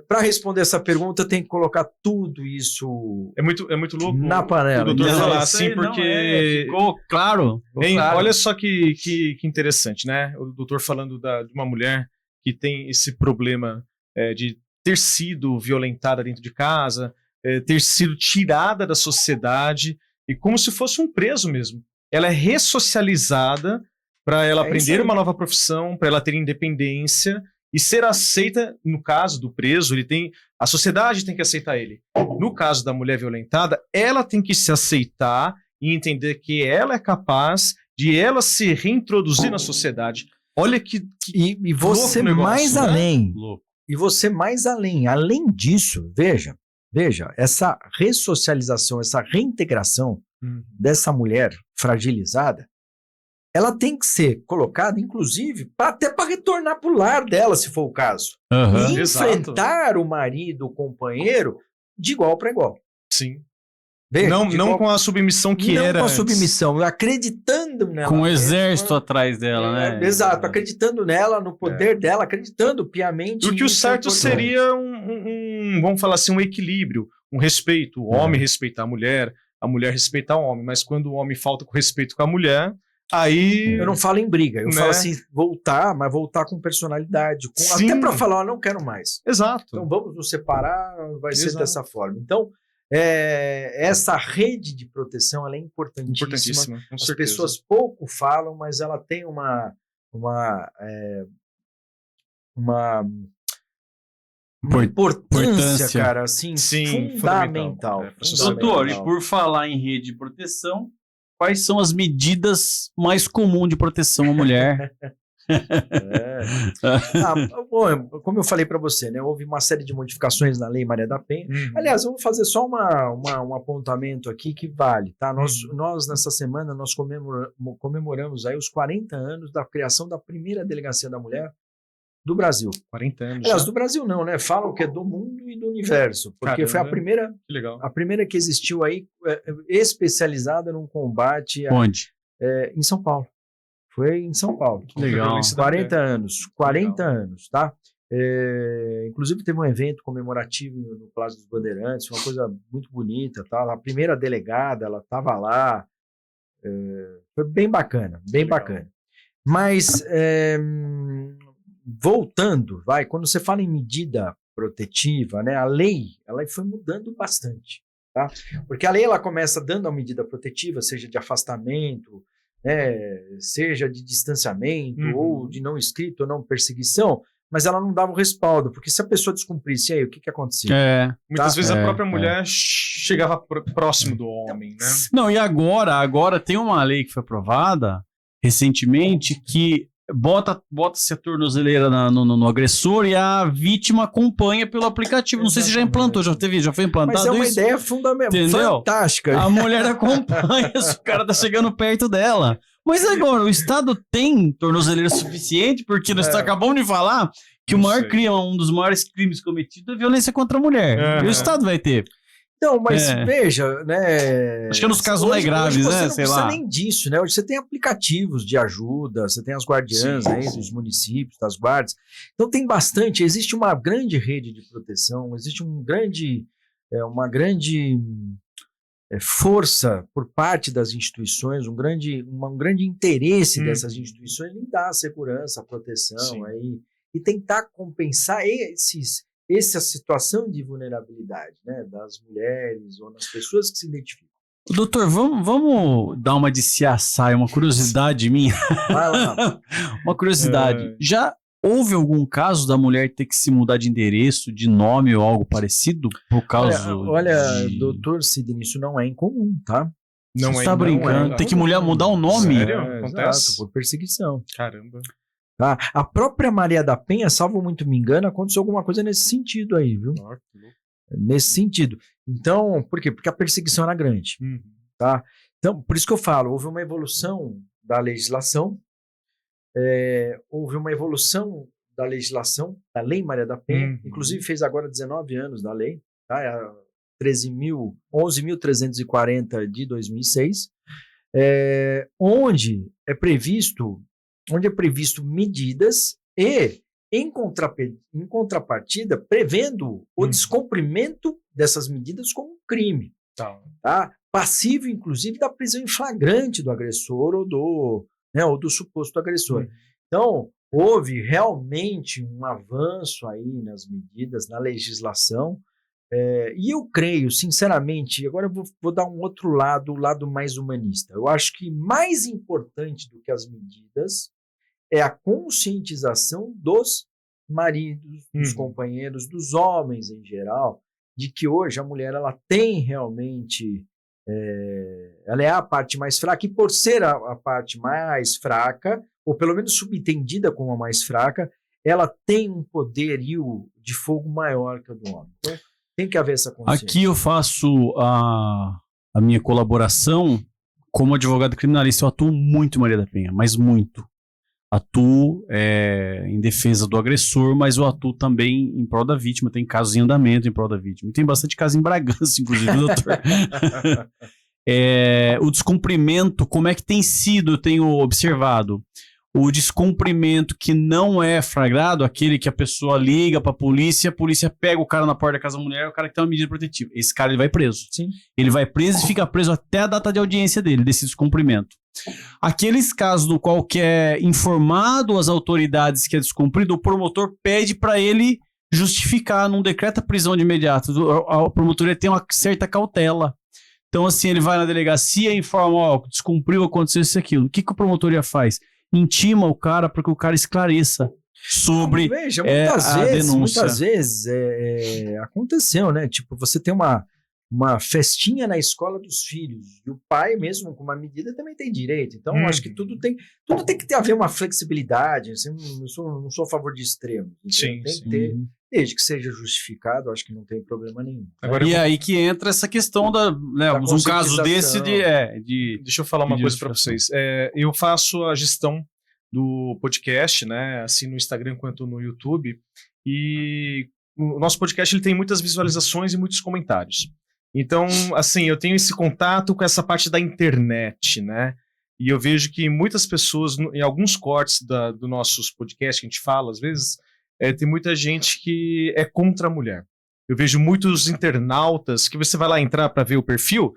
para responder essa pergunta, tem que colocar tudo isso é muito louco na panela. O doutor falar assim, porque... Ficou claro. Olha só que interessante, né? O doutor falando de uma mulher que tem esse problema de ter sido violentada dentro de casa, ter sido tirada da sociedade, e como se fosse um preso mesmo. Ela é ressocializada para ela aprender uma nova profissão, para ela ter independência e ser aceita. No caso do preso, a sociedade tem que aceitar ele. No caso da mulher violentada, ela tem que se aceitar e entender que ela é capaz de ela se reintroduzir na sociedade. Olha que e você negócio, mais né? além. Louco. E você mais além. Além disso, veja, essa ressocialização, essa reintegração dessa mulher fragilizada, ela tem que ser colocada, inclusive, até para retornar para o lar dela, se for o caso. E enfrentar o marido, o companheiro, de igual para igual. Sim. Veja, não com a submissão que era. Não com a antes. submissão, acreditando nela. Com um exército atrás dela, né? Exato, acreditando nela, no poder dela, acreditando piamente. E o que o certo seria vamos falar assim, um equilíbrio, um respeito. O homem respeitar a mulher respeitar o homem. Mas quando o homem falta com respeito com a mulher, aí... Eu não falo em briga, eu falo assim, voltar, mas voltar com personalidade. Até para falar, não quero mais. Exato. Então vamos nos separar, vai ser dessa forma. Então, essa rede de proteção ela é importantíssima. Com As certeza. pessoas pouco falam, mas ela tem uma importância, cara, assim, fundamental. Doutor, e por falar em rede de proteção, quais são as medidas mais comuns de proteção à mulher? Bom, como eu falei para você, né, houve uma série de modificações na Lei Maria da Penha. Aliás, eu vou fazer só um apontamento aqui que vale, tá? Nós nessa semana, nós comemoramos aí os 40 anos da criação da primeira Delegacia da Mulher do Brasil. 40 anos. Aliás, do Brasil não, né? Falam que é do mundo e do universo, porque foi a primeira que existiu aí, especializada num combate Onde? em São Paulo. Foi em São Paulo. Legal. 40 anos. 40 anos, tá? Inclusive teve um evento comemorativo no Palácio dos Bandeirantes, uma coisa muito bonita, tá? A primeira delegada, ela estava lá. Foi bem bacana, bem bacana. Mas, voltando, quando você fala em medida protetiva, né, a lei, ela foi mudando bastante, tá? Porque a lei, ela começa dando a medida protetiva, seja de afastamento, seja de distanciamento, ou de não escrito, ou não perseguição, mas ela não dava o respaldo, porque se a pessoa descumprisse, aí o que acontecia? Muitas vezes a própria mulher chegava próximo do homem, né? Não, e agora tem uma lei que foi aprovada recentemente que bota-se a tornozeleira no agressor e a vítima acompanha pelo aplicativo. Não sei se já implantou, já foi implantado isso. Mas é uma ideia fundamental, fantástica. A mulher acompanha se o cara tá chegando perto dela. Mas agora, o Estado tem tornozeleira suficiente? Porque nós acabamos de falar que um dos maiores crimes cometidos é violência contra a mulher. E o Estado vai ter. Então, mas veja, né? Acho que é nos casos mais graves, né? Sei lá. Não precisa nem disso, né? Hoje você tem aplicativos de ajuda, você tem as guardiãs aí dos municípios, das guardas. Então tem bastante, existe uma grande rede de proteção, existe uma grande força por parte das instituições, um grande interesse dessas instituições em dar segurança, proteção aí, e tentar compensar essa situação de vulnerabilidade, né, das mulheres ou nas pessoas que se identificam. Doutor, vamos dar uma de CSI, uma curiosidade minha. Vai lá. Uma curiosidade. Já houve algum caso da mulher ter que se mudar de endereço, de nome ou algo parecido por causa Olha, doutor Sidney, isso não é incomum, tá? Não Você é tá brincando? Tem que mulher mudar o nome? Sério? Acontece? Exato, por perseguição. Caramba. Tá? A própria Maria da Penha, salvo muito me engano, aconteceu alguma coisa nesse sentido aí, viu? Nesse sentido. Então, por quê? Porque a perseguição era grande. Tá? Então, por isso que eu falo, houve uma evolução da legislação, da Lei Maria da Penha, inclusive fez agora 19 anos da lei, tá? É a 11.340 de 2006, onde é previsto medidas e, em contrapartida, prevendo o descumprimento dessas medidas como um crime. Tá? Passivo, inclusive, da prisão em flagrante do agressor ou do suposto agressor. Então, houve realmente um avanço aí nas medidas, na legislação, e eu creio, sinceramente, agora eu vou dar um outro lado, o lado mais humanista. Eu acho que mais importante do que as medidas é a conscientização dos maridos, dos companheiros, dos homens em geral, de que hoje a mulher ela tem realmente, ela é a parte mais fraca, e por ser a parte mais fraca, ou pelo menos subentendida como a mais fraca, ela tem um poderio de fogo maior que o do homem. Então, tem que haver essa consciência. Aqui eu faço a minha colaboração como advogado criminalista. Eu atuo muito, Maria da Penha, mas muito. Atuo em defesa do agressor, mas eu atuo também em prol da vítima. Tem casos em andamento em prol da vítima. E tem bastante caso em Bragança, inclusive, doutor. O descumprimento, como é que tem sido, eu tenho observado. O descumprimento que não é flagrado, aquele que a pessoa liga pra polícia, a polícia pega o cara na porta da casa da mulher, o cara que tem uma medida protetiva. Esse cara, ele vai preso. Sim. Ele vai preso e fica preso até a data de audiência dele, desse descumprimento. Aqueles casos no qual que é informado às autoridades que é descumprido, o promotor pede para ele justificar, não decreta prisão de imediato. A promotoria tem uma certa cautela. Então, assim, ele vai na delegacia e informa, descumpriu, aconteceu isso e aquilo. O que a promotoria faz? Intima o cara para que o cara esclareça sobre Veja, a denúncia. Muitas vezes aconteceu, né? Tipo, você tem uma festinha na escola dos filhos, e o pai, mesmo com uma medida, também tem direito. Então, acho que tudo tem que haver uma flexibilidade. Assim, não sou a favor de extremos. Sim, tem que ter, desde que seja justificado, acho que não tem problema nenhum. Agora, e aí que entra essa questão um caso desse de deixa eu falar uma coisa para vocês. Eu faço a gestão do podcast, né, assim no Instagram quanto no YouTube, e o nosso podcast ele tem muitas visualizações e muitos comentários. Então, assim, eu tenho esse contato com essa parte da internet, né? E eu vejo que muitas pessoas, em alguns cortes do nossos podcasts que a gente fala, às vezes, tem muita gente que é contra a mulher. Eu vejo muitos internautas que você vai lá entrar para ver o perfil,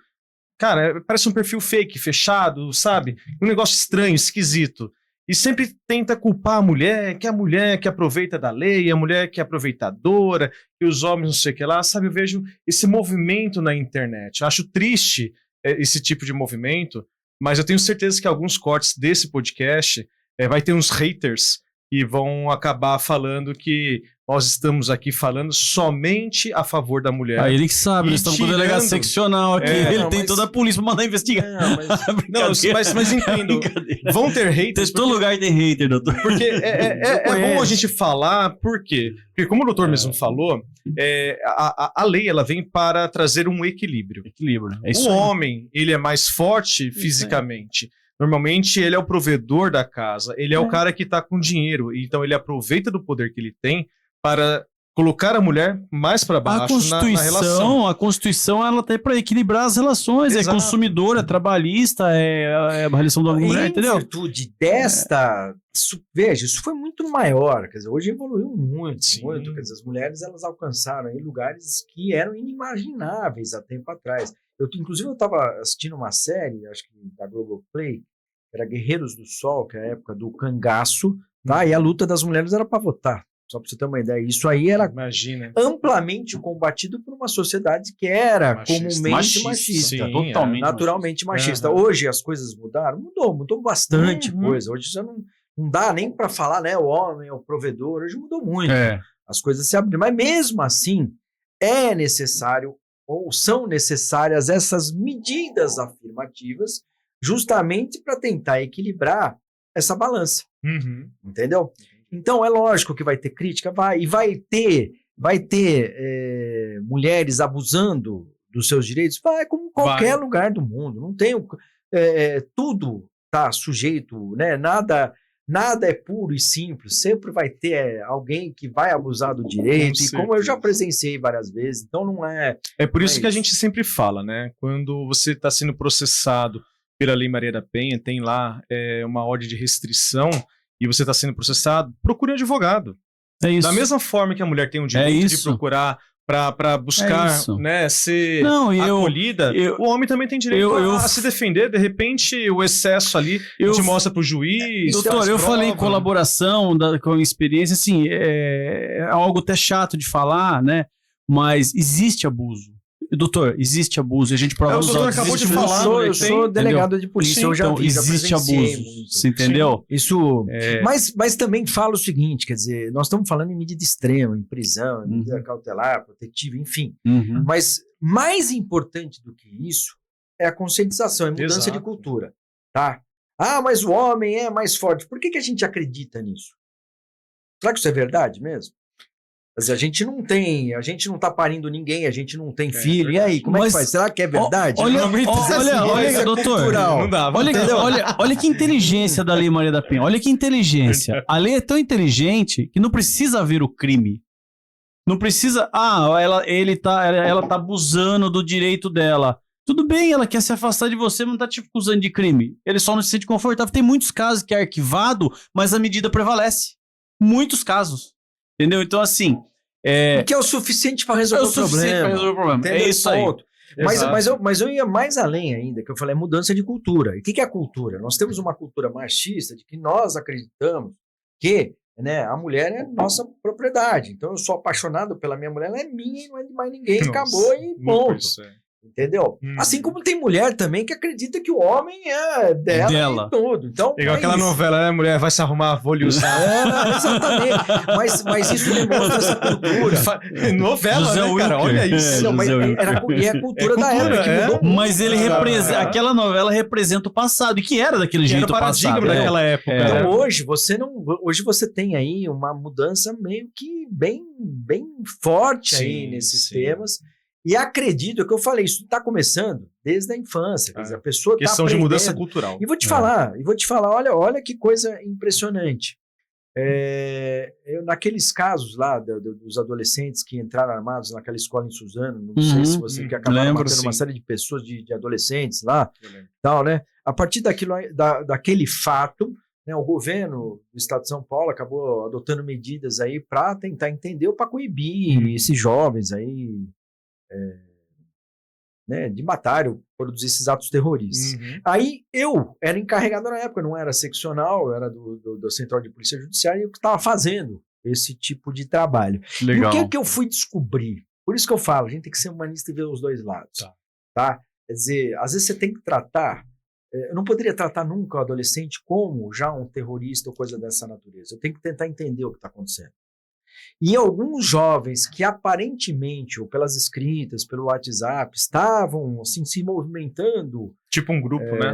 cara, parece um perfil fake, fechado, sabe? Um negócio estranho, esquisito. E sempre tenta culpar a mulher que aproveita da lei, a mulher que é aproveitadora, e os homens não sei o que lá, sabe? Eu vejo esse movimento na internet. Eu acho triste esse tipo de movimento, mas eu tenho certeza que alguns cortes desse podcast vai ter uns haters que vão acabar falando que nós estamos aqui falando somente a favor da mulher. Ele que sabe, nós estamos com o delegado seccional aqui, tem toda a polícia pra mandar investigar. Mas entendo, vão ter haters. Todo lugar tem hater, doutor. Porque é bom a gente falar, por quê? Porque como o doutor mesmo falou, a lei ela vem para trazer um equilíbrio. Né? O homem, ele é mais forte fisicamente. Normalmente ele é o provedor da casa, ele é o cara que está com dinheiro, então ele aproveita do poder que ele tem para colocar a mulher mais para baixo na relação. A Constituição ela tem para equilibrar as relações, Exato. É consumidora, é trabalhista, é a relação da mulher, entendeu? Em virtude desta, veja, isso foi muito maior, quer dizer, hoje evoluiu muito, quer dizer, as mulheres elas alcançaram aí lugares que eram inimagináveis há tempo atrás. Inclusive eu estava assistindo uma série, acho que da Globoplay, era Guerreiros do Sol, que é a época do cangaço, tá? E a luta das mulheres era para votar. Só para você ter uma ideia. Isso aí era Imagina. amplamente combatido por uma sociedade que era Machista. comumente machista. Sim, Totalmente Naturalmente machista. Aham. Hoje as coisas mudaram? Mudou bastante coisa. Hoje você não dá nem para falar, né? O homem é o provedor. Hoje mudou muito. As coisas se abriram. Mas mesmo assim, é necessário ou são necessárias essas medidas afirmativas justamente para tentar equilibrar essa balança. Uhum. Entendeu? Então é lógico que vai ter crítica, vai ter mulheres abusando dos seus direitos, vai como em qualquer lugar do mundo. Não tem tudo está sujeito, né? Nada é puro e simples. Sempre vai ter alguém que vai abusar do direito. E como eu já presenciei várias vezes, então não é. É por isso que a gente sempre fala, né? Quando você está sendo processado pela Lei Maria da Penha, tem lá uma ordem de restrição e você está sendo processado, procure um advogado. É isso. Da mesma forma que a mulher tem o direito de procurar para buscar ser acolhida, o homem também tem direito a se defender. De repente, o excesso ali te mostra para o juiz. Doutor, eu falei em colaboração, com experiência, assim, é algo até chato de falar, né? Mas existe abuso. Doutor, existe abuso, a gente prova o doutor acabou de falar, eu sou delegado de polícia, sim, eu já então, vi, existe já abuso, você entendeu? Isso, mas também falo o seguinte, quer dizer, nós estamos falando em medida extrema, em prisão, em medida cautelar, protetiva, enfim, mas mais importante do que isso é a conscientização, é a mudança de cultura, tá? Ah, mas o homem é mais forte, por que a gente acredita nisso? Será que isso é verdade mesmo? Mas a gente não tá parindo ninguém, a gente não tem filho. E aí, como é que faz? Será que é verdade? Olha, doutor, não dá. Olha que inteligência da Lei Maria da Penha. Olha que inteligência. A lei é tão inteligente que não precisa haver o crime. Não precisa, ela tá abusando do direito dela. Tudo bem, ela quer se afastar de você, mas não tá te acusando de crime. Ele só não se sente confortável. Tem muitos casos que é arquivado, mas a medida prevalece. Muitos casos. Entendeu? Então, assim... Porque é o suficiente para resolver o problema. É isso aí. Mas eu ia mais além ainda, que eu falei, é mudança de cultura. E o que é a cultura? Nós temos uma cultura machista de que nós acreditamos que, né, a mulher é nossa propriedade. Então, eu sou apaixonado pela minha mulher, ela é minha e não é de mais ninguém. Acabou e ponto. Entendeu? Assim como tem mulher também que acredita que o homem é dela. E tudo. Então, igual aquela novela, né? A mulher vai se arrumar, vou lhe usar. Exatamente. Mas isso demonstra essa cultura. Novela, José né, cara? Olha isso. E é a cultura da época que mudou. Mas ele representa... Aquela novela representa o passado. E que era daquele jeito passado. Daquela época. Então, hoje você tem aí uma mudança meio que bem forte aí nesses temas. E acredito que eu falei, isso está começando desde a infância. Quer dizer, a pessoa está aprendendo. Questão de mudança cultural. E vou te falar, olha que coisa impressionante. Naqueles casos lá dos adolescentes que entraram armados naquela escola em Suzano, não sei se você que acabaram matando uma série de pessoas, de adolescentes lá, tal, né? A partir daquele fato, né, o governo do estado de São Paulo acabou adotando medidas aí para tentar entender ou para coibir esses jovens aí, né, de matar ou produzir esses atos terroristas. Aí eu era encarregado na época, não era seccional, eu era do Central de Polícia Judiciária, e eu estava fazendo esse tipo de trabalho. Legal. E o que eu fui descobrir? Por isso que eu falo, a gente tem que ser humanista e ver os dois lados. Tá? Quer dizer, às vezes você tem que tratar, eu não poderia tratar nunca o adolescente como já um terrorista ou coisa dessa natureza. Eu tenho que tentar entender o que está acontecendo. E alguns jovens que aparentemente, ou pelas escritas, pelo WhatsApp, estavam assim, se movimentando... Tipo um grupo, né?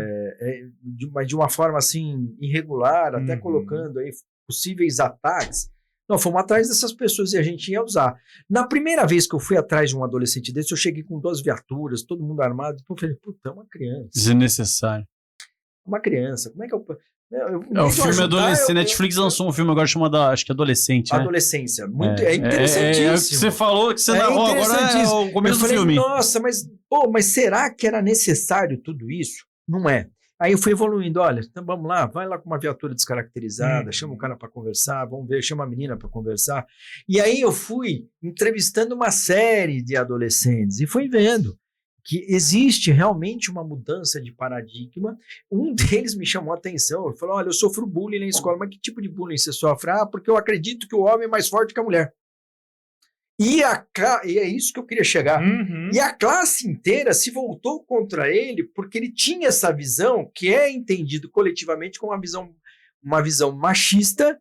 Mas de uma forma assim, irregular, até colocando aí possíveis ataques. Não, fomos atrás dessas pessoas e a gente ia usar. Na primeira vez que eu fui atrás de um adolescente desse, eu cheguei com 2 viaturas, todo mundo armado, e eu falei, puta, é uma criança. Desnecessário. Uma criança, como é que eu... o filme Adolescente. Netflix lançou um filme agora chamado, acho que Adolescente, né? Adolescência. É interessantíssimo. Você falou que você narrou agora é o começo do filme. Nossa, mas será que era necessário tudo isso? Não é. Aí eu fui evoluindo, olha, então vamos lá, vai lá com uma viatura descaracterizada, chama o cara para conversar, vamos ver, chama a menina para conversar. E aí eu fui entrevistando uma série de adolescentes e fui vendo que existe realmente uma mudança de paradigma. Um deles me chamou a atenção, ele falou, olha, eu sofro bullying na escola, mas que tipo de bullying você sofre? Ah, porque eu acredito que o homem é mais forte que a mulher. E é isso que eu queria chegar. E a classe inteira se voltou contra ele porque ele tinha essa visão que é entendido coletivamente como uma visão machista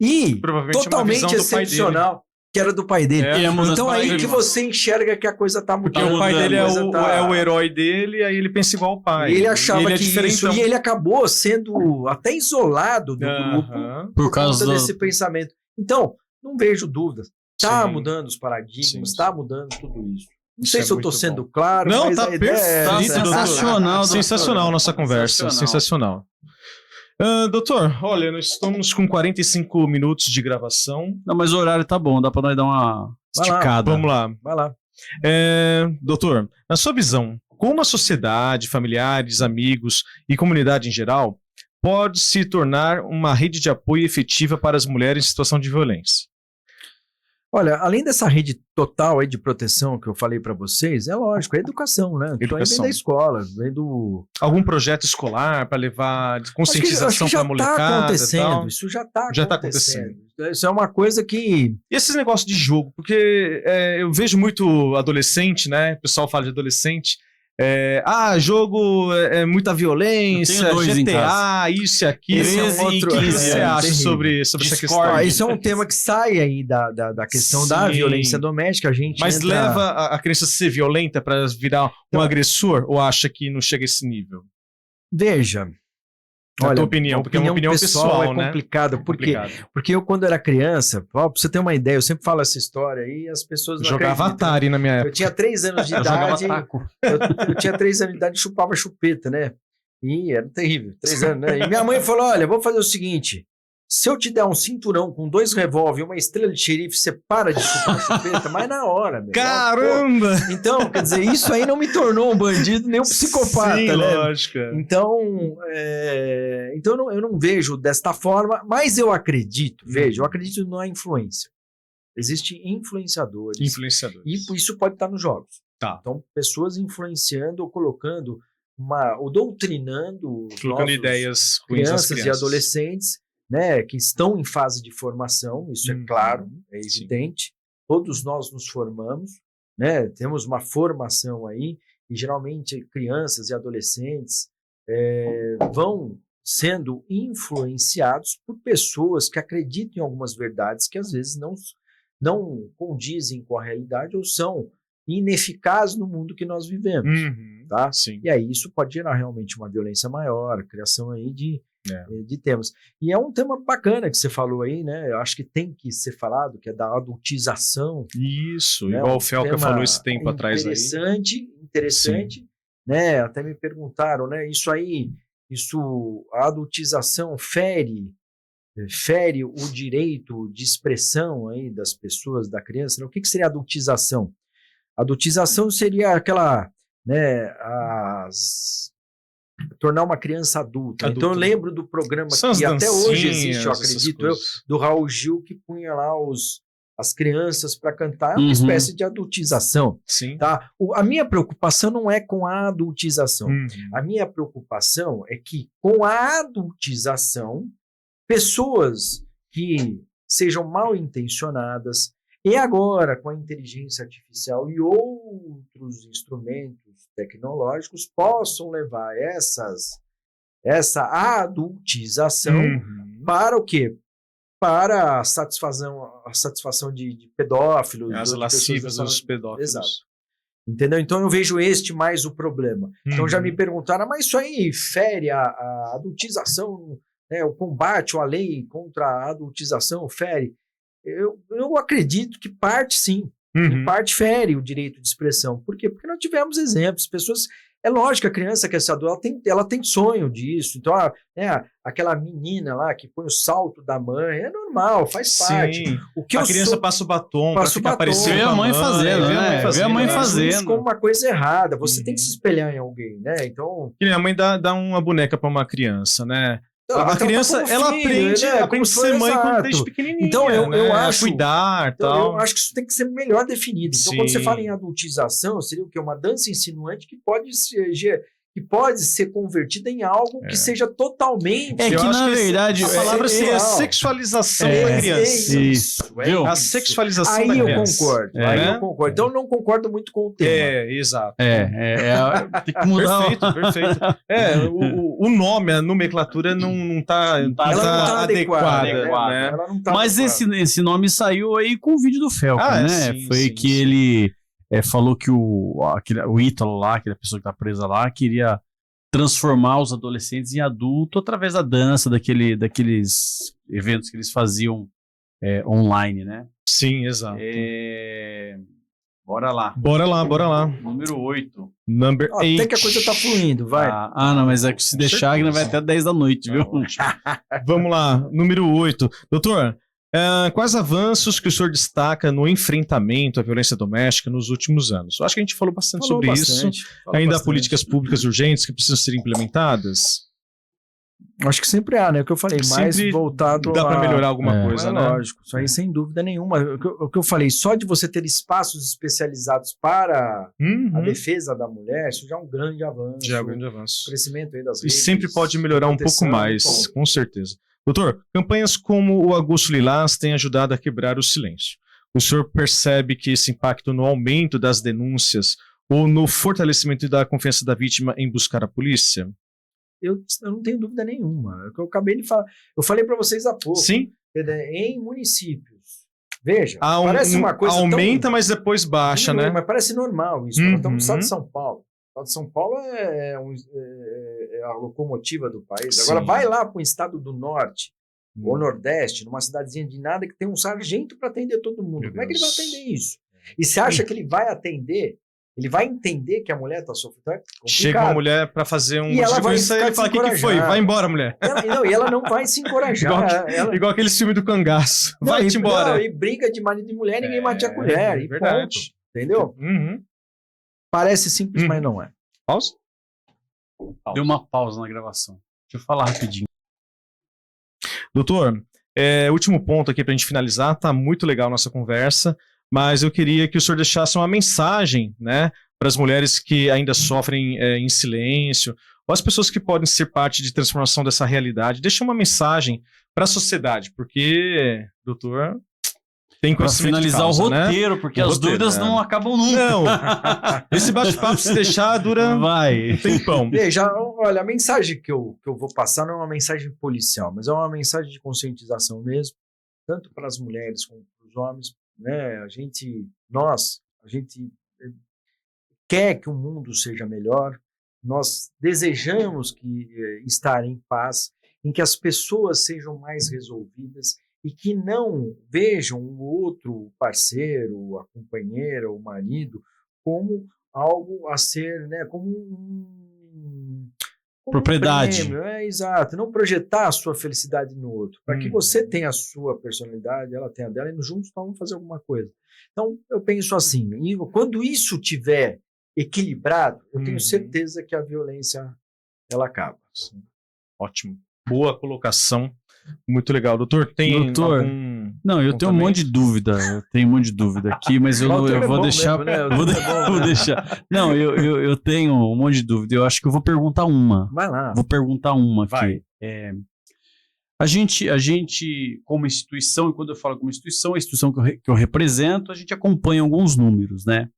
e totalmente excepcional, que era do pai dele. Então aí que você enxerga que a coisa tá mudando. Porque o pai dele é o herói dele, aí ele pensa igual o pai. E ele achava que isso, e ele acabou sendo até isolado do grupo por causa desse pensamento. Então, não vejo dúvidas. Está mudando os paradigmas, está mudando tudo isso. Não sei se eu estou sendo claro, não, mas tá perfeito, sensacional. Sensacional nossa conversa, sensacional. Doutor, olha, nós estamos com 45 minutos de gravação. Não, mas o horário tá bom, dá para nós dar uma esticada. Vamos lá. Vai lá. Doutor, na sua visão, como a sociedade, familiares, amigos e comunidade em geral pode se tornar uma rede de apoio efetiva para as mulheres em situação de violência? Olha, além dessa rede total aí de proteção que eu falei para vocês, é lógico, é educação, né? Educação. Vem da escola, vem do... Algum projeto escolar para levar conscientização para a molecada? Tá acontecendo, isso já está acontecendo. Isso é uma coisa que... E esses negócios de jogo? Porque eu vejo muito adolescente, né? O pessoal fala de adolescente... jogo é muita violência, GTA, isso e aquilo. O que você acha sobre essa questão? Isso é um tema que sai aí da questão da violência doméstica. Mas leva a criança a ser violenta para virar um agressor ou acha que não chega a esse nível? Veja. Olha, a tua opinião, porque é uma opinião pessoal, é complicado, né? Porque eu, quando era criança, pra você ter uma ideia, eu sempre falo essa história aí e as pessoas não jogava acreditam. Atari na minha época. Eu tinha 3 anos de idade. Eu tinha 3 anos de idade e chupava chupeta, né? E era terrível, 3 anos, né? E minha mãe falou, olha, vou fazer o seguinte, se eu te der um cinturão com 2 revólver e uma estrela de xerife, você para de chupar chupeta, mas na hora, meu. Caramba! Então, quer dizer, isso aí não me tornou um bandido nem um psicopata, sim, né? Lógico. Então, eu não vejo desta forma, mas eu acredito, eu acredito na influência. Existem influenciadores. E isso pode estar nos jogos. Tá. Então, pessoas influenciando ou colocando ou doutrinando ideias crianças e adolescentes, né, que estão em fase de formação, isso é claro, é evidente. Sim. Todos nós nos formamos, né, temos uma formação aí, e geralmente crianças e adolescentes vão sendo influenciados por pessoas que acreditam em algumas verdades que às vezes não condizem com a realidade ou são ineficazes no mundo que nós vivemos. Tá? Sim. E aí isso pode gerar realmente uma violência maior, a criação aí de temas. E é um tema bacana que você falou aí, né? Eu acho que tem que ser falado, que é da adultização. Isso, né? Igual o Felca falou esse tempo atrás aí. Interessante, né? Até me perguntaram, né? A adultização fere o direito de expressão aí das pessoas, da criança. Né? O que seria adultização? Adultização seria aquela, né, tornar uma criança adulta. Então eu lembro do programa que até hoje existe, eu acredito, do Raul Gil, que punha lá as crianças para cantar, uma espécie de adultização. Sim. Tá? A minha preocupação não é com a adultização. A minha preocupação é que com a adultização, pessoas que sejam mal intencionadas, e agora, com a inteligência artificial e outros instrumentos tecnológicos, possam levar essa adultização para o quê? Para a satisfação de pedófilos. As lascivas dos pedófilos. Exato. Entendeu? Então eu vejo mais o problema. Então já me perguntaram, mas isso aí fere a adultização, né, o combate ou a lei contra a adultização fere? Eu acredito que parte sim, em parte fere o direito de expressão. Por quê? Porque nós tivemos exemplos, pessoas... É lógico que a criança que é adulta, ela tem sonho disso. Então, aquela menina lá que põe o salto da mãe, é normal, faz parte. A criança passa o batom para ficar parecendo vê a mãe fazendo, né? Vê a mãe fazendo. Como uma coisa errada. Você tem que se espelhar em alguém, né? Então... A mãe dá uma boneca para uma criança, né? A criança, ela aprende, né? aprende a ser mãe quando desde pequenininha. Então, eu acho... cuidar, então, tal. eu acho que isso tem que ser melhor definido. Então, quando você fala em adultização, seria o quê? Uma dança insinuante que pode ser convertida em algo que seja totalmente... É que, na verdade, a palavra seria sexualização da criança. Isso. Viu? A sexualização aí da eu criança. concordo. Aí eu concordo. Então, eu não concordo muito com o tema. Exato. Tem que mudar. Perfeito. O nome, a nomenclatura não tá adequada. Né? Ela não tá Mas adequada. esse nome saiu aí com o vídeo do Felca, né? Sim, Foi sim, que sim. ele falou que o Ítalo lá, aquela pessoa que tá presa lá, queria transformar os adolescentes em adulto através da dança, daqueles eventos que eles faziam online, né? Sim, exato. Bora lá. Bora lá. Número 8. Number 8. Até que a coisa tá fluindo, vai. Não, mas é que se deixar, que não vai até 10 da noite, viu? Vamos lá, número 8. Doutor, quais avanços que o senhor destaca no enfrentamento à violência doméstica nos últimos anos? Eu acho que a gente falou bastante sobre isso. Ainda há políticas públicas urgentes que precisam ser implementadas? Acho que sempre há, né? O que eu falei, mais Sempre voltado dá para melhorar alguma coisa, né? Lógico, isso aí sem dúvida nenhuma. O que eu falei, só de você ter espaços especializados para a defesa da mulher, isso já é um grande avanço. Já é um grande avanço. O crescimento aí das E redes, sempre pode melhorar um pouco mais, com certeza. Doutor, campanhas como o Agosto Lilás têm ajudado a quebrar o silêncio. O senhor percebe que esse impacto no aumento das denúncias ou no fortalecimento da confiança da vítima em buscar a polícia? Eu não tenho dúvida nenhuma. É o que eu acabei de falar. Eu falei para vocês há pouco. Sim. Em municípios. Veja, parece uma coisa aumenta, mas depois baixa, né? Mas parece normal isso. Nós estamos no estado de São Paulo. O estado de São Paulo é a locomotiva do país. Sim. Agora vai lá para o estado do Norte ou Nordeste, numa cidadezinha de nada, que tem um sargento para atender todo mundo. Como é que ele vai atender isso? E você acha que ele vai atender? Ele vai entender que a mulher está sofrendo. É chega uma mulher para fazer um... E ela vai ficar ele fala, o que foi? Vai embora, mulher. E ela não vai se encorajar. igual aquele filme do cangaço. Vai-te embora. E briga de marido e mulher, ninguém bate a colher. E verdade. Ponto. Entendeu? Parece simples, mas não é. Pausa? Deu uma pausa na gravação. Deixa eu falar rapidinho. Doutor, último ponto aqui para a gente finalizar. Tá muito legal a nossa conversa. Mas eu queria que o senhor deixasse uma mensagem, né, para as mulheres que ainda sofrem em silêncio, ou as pessoas que podem ser parte de transformação dessa realidade. Deixa uma mensagem para a sociedade, porque, doutor, tem conhecimento de causa, finalizar o roteiro, né? Porque as dúvidas não acabam nunca. Não, esse bate-papo, se deixar, dura um tempão. Veja, olha, a mensagem que eu vou passar não é uma mensagem policial, mas é uma mensagem de conscientização mesmo, tanto para as mulheres como para os homens. Né? A gente quer que o mundo seja melhor, nós desejamos estar em paz, em que as pessoas sejam mais resolvidas e que não vejam o outro parceiro, a companheira, o marido, como algo a ser, né, como propriedade. Um prêmio, exato. Não projetar a sua felicidade no outro. Para que você tenha a sua personalidade, ela tenha a dela, e juntos nós vamos fazer alguma coisa. Então, eu penso assim, e quando isso tiver equilibrado, eu tenho certeza que a violência, ela acaba. Ótimo. Boa colocação. Muito legal. Doutor, tem algum... Não, eu tenho um monte de dúvida. Eu tenho um monte de dúvida aqui, mas eu vou deixar... Vou deixar. Não, eu tenho um monte de dúvida. Eu acho que eu vou perguntar uma. Vai lá. Vou perguntar uma Vai. aqui. A gente, como instituição, e quando eu falo como instituição, a instituição que eu represento, a gente acompanha alguns números, né?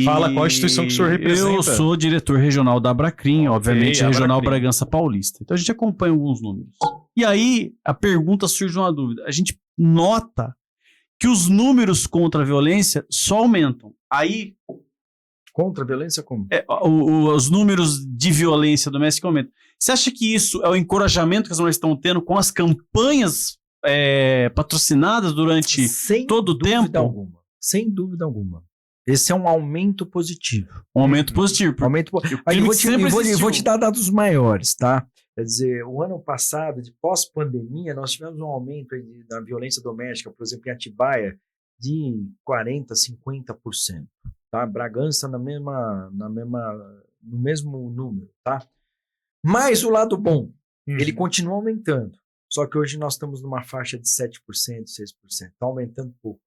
Fala qual instituição que o senhor representa. Eu sou diretor regional da Abracrim, obviamente, regional Abracrim. Bragança Paulista. Então a gente acompanha alguns números. E aí a pergunta surge uma dúvida. A gente nota que os números contra a violência só aumentam. Aí... Contra a violência como? Os números de violência doméstica aumentam. Você acha que isso é o encorajamento que as mulheres estão tendo com as campanhas patrocinadas durante todo o tempo? Sem dúvida alguma. Esse é um aumento positivo. Um aumento positivo. Aí eu vou te dar dados maiores, tá? Quer dizer, o ano passado, de pós-pandemia, nós tivemos um aumento da violência doméstica, por exemplo, em Atibaia, de 40%, 50%. Tá? Bragança no mesmo número, tá? Mas o lado bom, Ele continua aumentando. Só que hoje nós estamos numa faixa de 7%, 6%. Está aumentando pouco.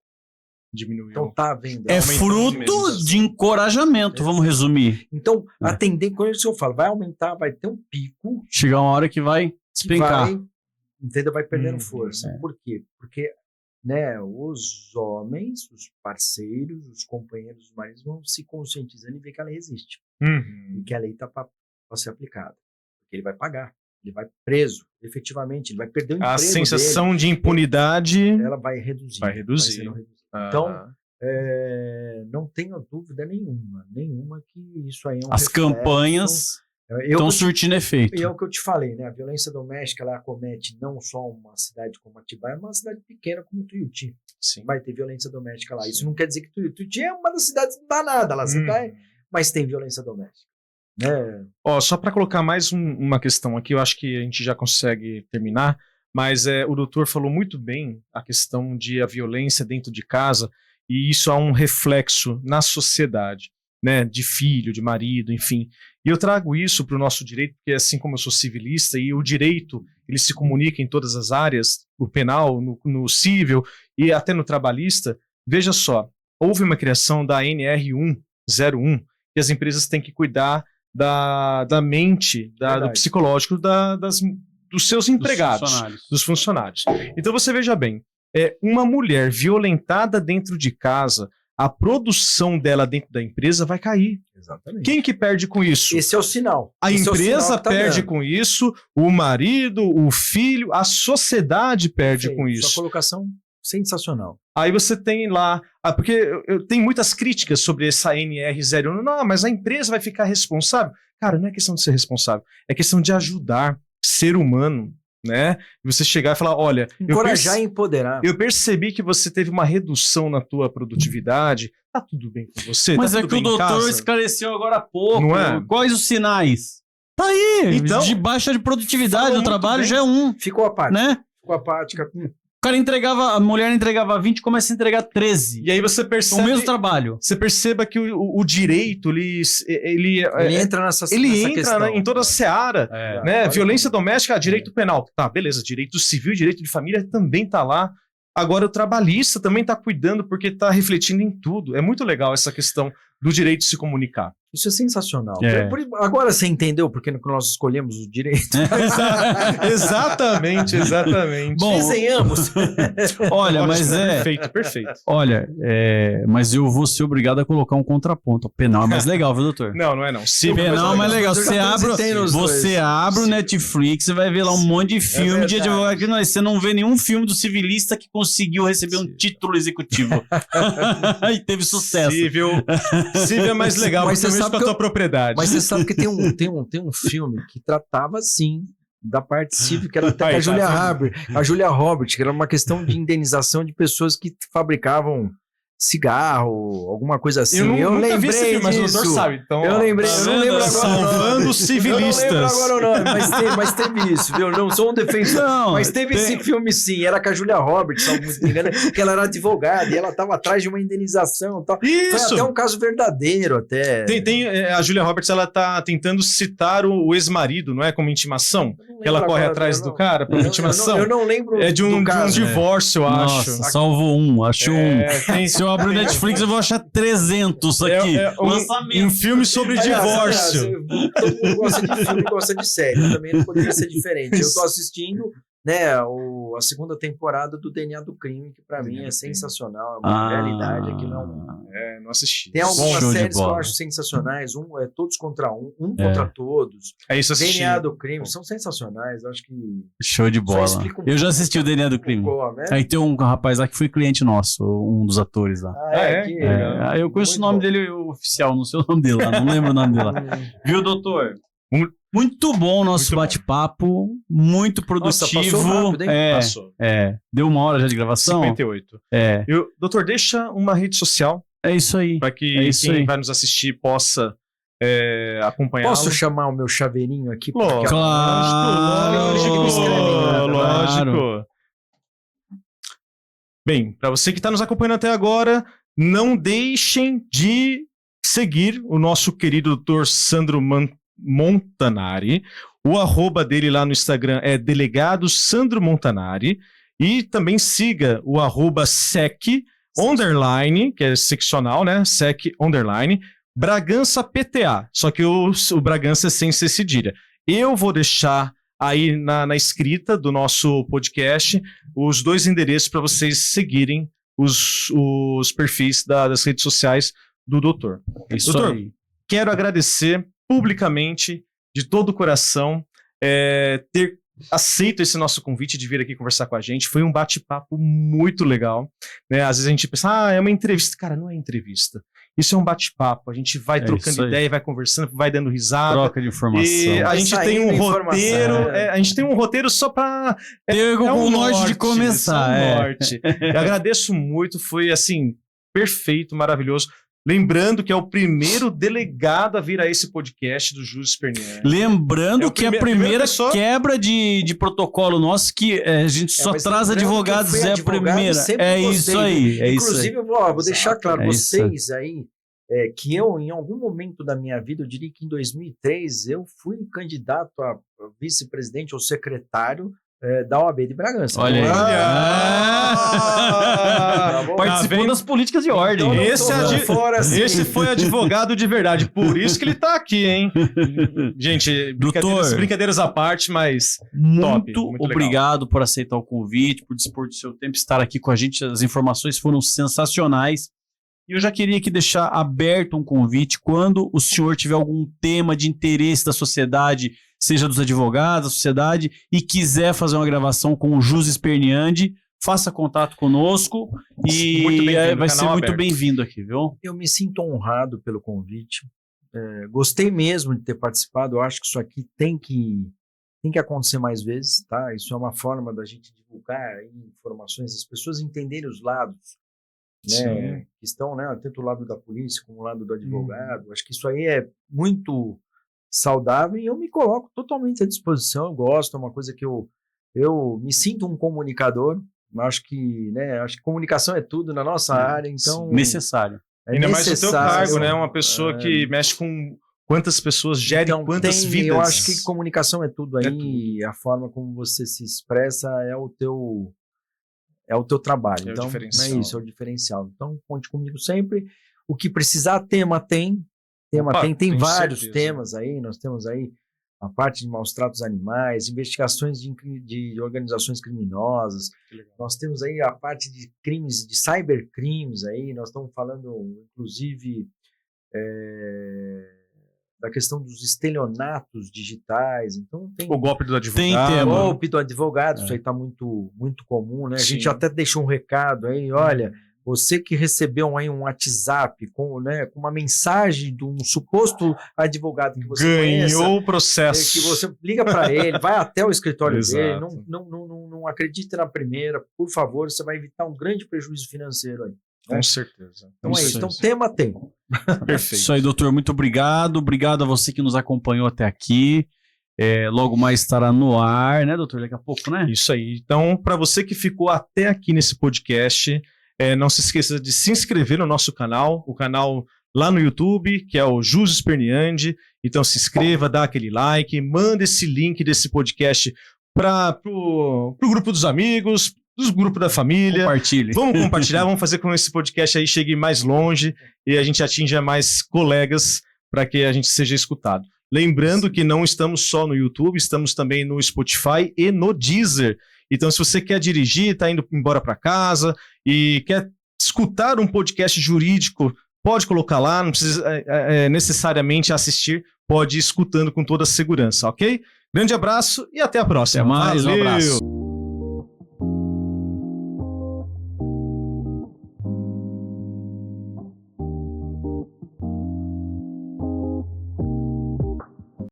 Diminuiu. Então tá vendo. É fruto de encorajamento, vamos resumir. Então, a tendência, quando eu falo, vai aumentar, vai ter um pico. Chegar uma hora que vai despencar. Entendeu? Vai perdendo força. É. Por quê? Porque, né, os homens, os parceiros, os companheiros, os maridos vão se conscientizando e ver que a lei existe. E que a lei está para ser aplicada. Porque ele vai pagar. Ele vai preso, efetivamente. Ele vai perder o emprego A sensação dele. de impunidade... Ela vai reduzir. Vai reduzir. Então, não tenho dúvida nenhuma que isso aí é um As reflexo. campanhas estão surtindo efeito. E é o que eu te falei, né? A violência doméstica, ela acomete não só uma cidade como Atibaia, mas uma cidade pequena como Tuiuti. Sim. Vai ter violência doméstica lá. Isso não quer dizer que Tuiuti é uma das cidades que não dá nada lá, mas tem violência doméstica. Né? Só para colocar mais uma questão aqui, eu acho que a gente já consegue terminar, mas o doutor falou muito bem a questão de a violência dentro de casa, e isso há um reflexo na sociedade, né, de filho, de marido, enfim. E eu trago isso para o nosso direito, porque assim como eu sou civilista, e o direito, ele se comunica em todas as áreas, o penal, no civil e até no trabalhista. Veja só, houve uma criação da NR101, que as empresas têm que cuidar da mente, do psicológico dos seus empregados, dos funcionários. Então você veja bem, uma mulher violentada dentro de casa, a produção dela dentro da empresa vai cair. Exatamente. Quem que perde com isso? Esse é o sinal. A empresa perde com isso, o marido, o filho, a sociedade perde com isso. Sua colocação sensacional. Aí você tem lá... porque eu tenho muitas críticas sobre essa NR01. Não, mas a empresa vai ficar responsável. Cara, não é questão de ser responsável. É questão de ajudar ser humano, né? E você chegar e falar, olha... Encorajar e empoderar. Eu percebi que você teve uma redução na tua produtividade. Tá tudo bem com você? Mas tá é que o doutor esclareceu agora há pouco. Não é? Quais os sinais? Tá aí. Então, de baixa de produtividade, o trabalho já é um. Ficou apático. Né? Ficou apática. O cara entregava, a mulher entregava 20, começa a entregar 13. E aí você percebe... O mesmo trabalho. Você perceba que o direito, ele entra nessa entra questão. Em toda a seara. Né? Violência doméstica, direito penal. Tá, beleza. Direito civil e direito de família também tá lá. Agora o trabalhista também tá cuidando porque tá refletindo em tudo. É muito legal essa questão do direito de se comunicar. Isso é sensacional. Agora você entendeu porque nós escolhemos o direito. Exatamente. Bom, desenhamos. Olha, mas perfeito. Olha, mas eu vou ser obrigado a colocar um contraponto. O penal é mais legal, viu, doutor? Não é não. Penal é mais legal. Você abre o Netflix, você vai ver lá um monte de filme de advogado que você não vê nenhum filme do civilista que conseguiu receber um título executivo. E teve sucesso. Civil é mais legal, mas você sabe com a tua propriedade. Mas você sabe que tem um filme que tratava, sim, da parte civil, que era até a Julia Roberts, que era uma questão de indenização de pessoas que fabricavam cigarro, alguma coisa assim. Eu nunca vi esse filme, mas o doutor sabe. Então, eu lembrei, eu não lembro agora. Salvando civilistas. Eu não lembro agora o nome, mas teve isso, viu? Não sou um defensor, mas teve esse filme sim, era com a Julia Roberts, se não me engano, que ela era advogada e ela estava atrás de uma indenização e tal. Isso! Foi até um caso verdadeiro, até. A Julia Roberts, ela tá tentando citar o ex-marido, não é? Como intimação? Que ela corre atrás do cara por intimação. Eu não lembro. É de um divórcio, eu acho. Nossa, salvou um, acho Se eu abrir o Netflix, eu vou achar 300 aqui. Um filme sobre divórcio. Todo mundo gosta de filme e gosta de série. Também não poderia ser diferente. Eu tô assistindo, né, a segunda temporada do DNA do Crime, que pra mim é sensacional. É uma realidade aqui, não. Não assisti. Tem algumas séries que eu acho sensacionais. Todos contra um contra todos. É isso, assisti. DNA do Crime são sensacionais. Eu acho que. Show de bola. Eu já assisti o DNA do Crime. Aí tem um rapaz lá que foi cliente nosso, um dos atores lá. Eu conheço o nome dele oficial, não sei o nome dele lá, não lembro o nome dele lá. Viu, doutor? Muito bom o nosso bate-papo, muito produtivo. Nossa, passou rápido, hein? Passou. Deu 1 hora já de gravação? 58. Doutor, deixa uma rede social. É isso aí. Para que quem vai nos assistir possa acompanhá-lo. Posso chamar o meu chaveirinho aqui? Lógico. Bem, para você que está nos acompanhando até agora, não deixem de seguir o nosso querido Dr. Sandro Montanari. O arroba dele lá no Instagram é delegado Sandro Montanari. E também siga o arroba sec, underline, que é seccional, né? Sec, underline, Bragança PTA. Só que o Bragança é sem ser cedilha. Eu vou deixar aí na escrita do nosso podcast os 2 endereços para vocês seguirem os perfis das redes sociais do doutor. Isso doutor, aí. Quero agradecer publicamente, de todo o coração, ter aceito esse nosso convite de vir aqui conversar com a gente. Foi um bate-papo muito legal, né? Às vezes a gente pensa, é uma entrevista. Cara, não é entrevista. Isso é um bate-papo. A gente vai trocando ideia, vai conversando, vai dando risada. Troca de informação. E a gente tem um roteiro. A gente tem um roteiro só para um norte de começar. Norte. Eu agradeço muito. Foi assim, perfeito, maravilhoso. Lembrando que é o primeiro delegado a vir a esse podcast do Júlio Sperniani. Lembrando que a primeira quebra de protocolo nosso, que a gente só traz advogados, é a primeira. É isso aí. Inclusive, vou deixar claro, vocês aí, que eu, em algum momento da minha vida, eu diria que em 2003, eu fui candidato a vice-presidente ou secretário da OAB de Bragança. Olha aí. Participou das políticas de ordem. Então, esse foi advogado de verdade. Por isso que ele tá aqui, hein? Gente, brincadeiras à parte, mas muito obrigado legal por aceitar o convite, por dispor do seu tempo, estar aqui com a gente. As informações foram sensacionais. E eu já queria aqui deixar aberto um convite. Quando o senhor tiver algum tema de interesse da sociedade, seja dos advogados, da sociedade, e quiser fazer uma gravação com o Júlio Sperniani, faça contato conosco e vai ser muito bem-vindo aqui, viu? Eu me sinto honrado pelo convite. Gostei mesmo de ter participado. Eu acho que isso aqui tem que acontecer mais vezes, tá? Isso é uma forma da gente divulgar informações, as pessoas entenderem os lados, né? Que estão, né, tanto o lado da polícia como o lado do advogado. Acho que isso aí é muito saudável e eu me coloco totalmente à disposição. Eu gosto, é uma coisa que eu me sinto um comunicador. Acho que comunicação é tudo na nossa área, então necessário. Ainda mais no teu cargo, né? Uma pessoa que mexe com quantas pessoas gerem quantas vidas. Eu acho que comunicação é tudo aí. A forma como você se expressa é o teu trabalho. Então, é isso, é o diferencial. Então, conte comigo sempre. O que precisar, tema tem. Tem vários temas aí. Nós temos aí a parte de maus tratos animais, investigações de organizações criminosas. Nós temos aí a parte de crimes, de cybercrimes aí. Nós estamos falando, inclusive, da questão dos estelionatos digitais. Então, tem o golpe do advogado. O golpe do advogado, isso aí está muito, muito comum, né? A gente até deixou um recado aí, olha, você que recebeu aí um WhatsApp com uma mensagem de um suposto advogado que você ganhou o processo. Que você liga para ele, vai até o escritório dele, não acredite na primeira, por favor, você vai evitar um grande prejuízo financeiro aí. Com certeza. Então é isso. Então, tema tem. Perfeito. Isso aí, doutor. Muito obrigado. Obrigado a você que nos acompanhou até aqui. Logo mais estará no ar, né, doutor? Daqui a pouco, né? Isso aí. Então, para você que ficou até aqui nesse podcast, não se esqueça de se inscrever no nosso canal, o canal lá no YouTube, que é o Júlio Sperniani. Então, se inscreva, dá aquele like, manda esse link desse podcast para o grupo dos amigos, do grupo da família. Compartilhe. Vamos compartilhar, vamos fazer com que esse podcast aí chegue mais longe e a gente atinja mais colegas para que a gente seja escutado. Lembrando que não estamos só no YouTube, estamos também no Spotify e no Deezer. Então, se você quer dirigir, está indo embora para casa e quer escutar um podcast jurídico, pode colocar lá, não precisa necessariamente assistir, pode ir escutando com toda a segurança, ok? Grande abraço e até a próxima. Até mais, Valeu. Um abraço.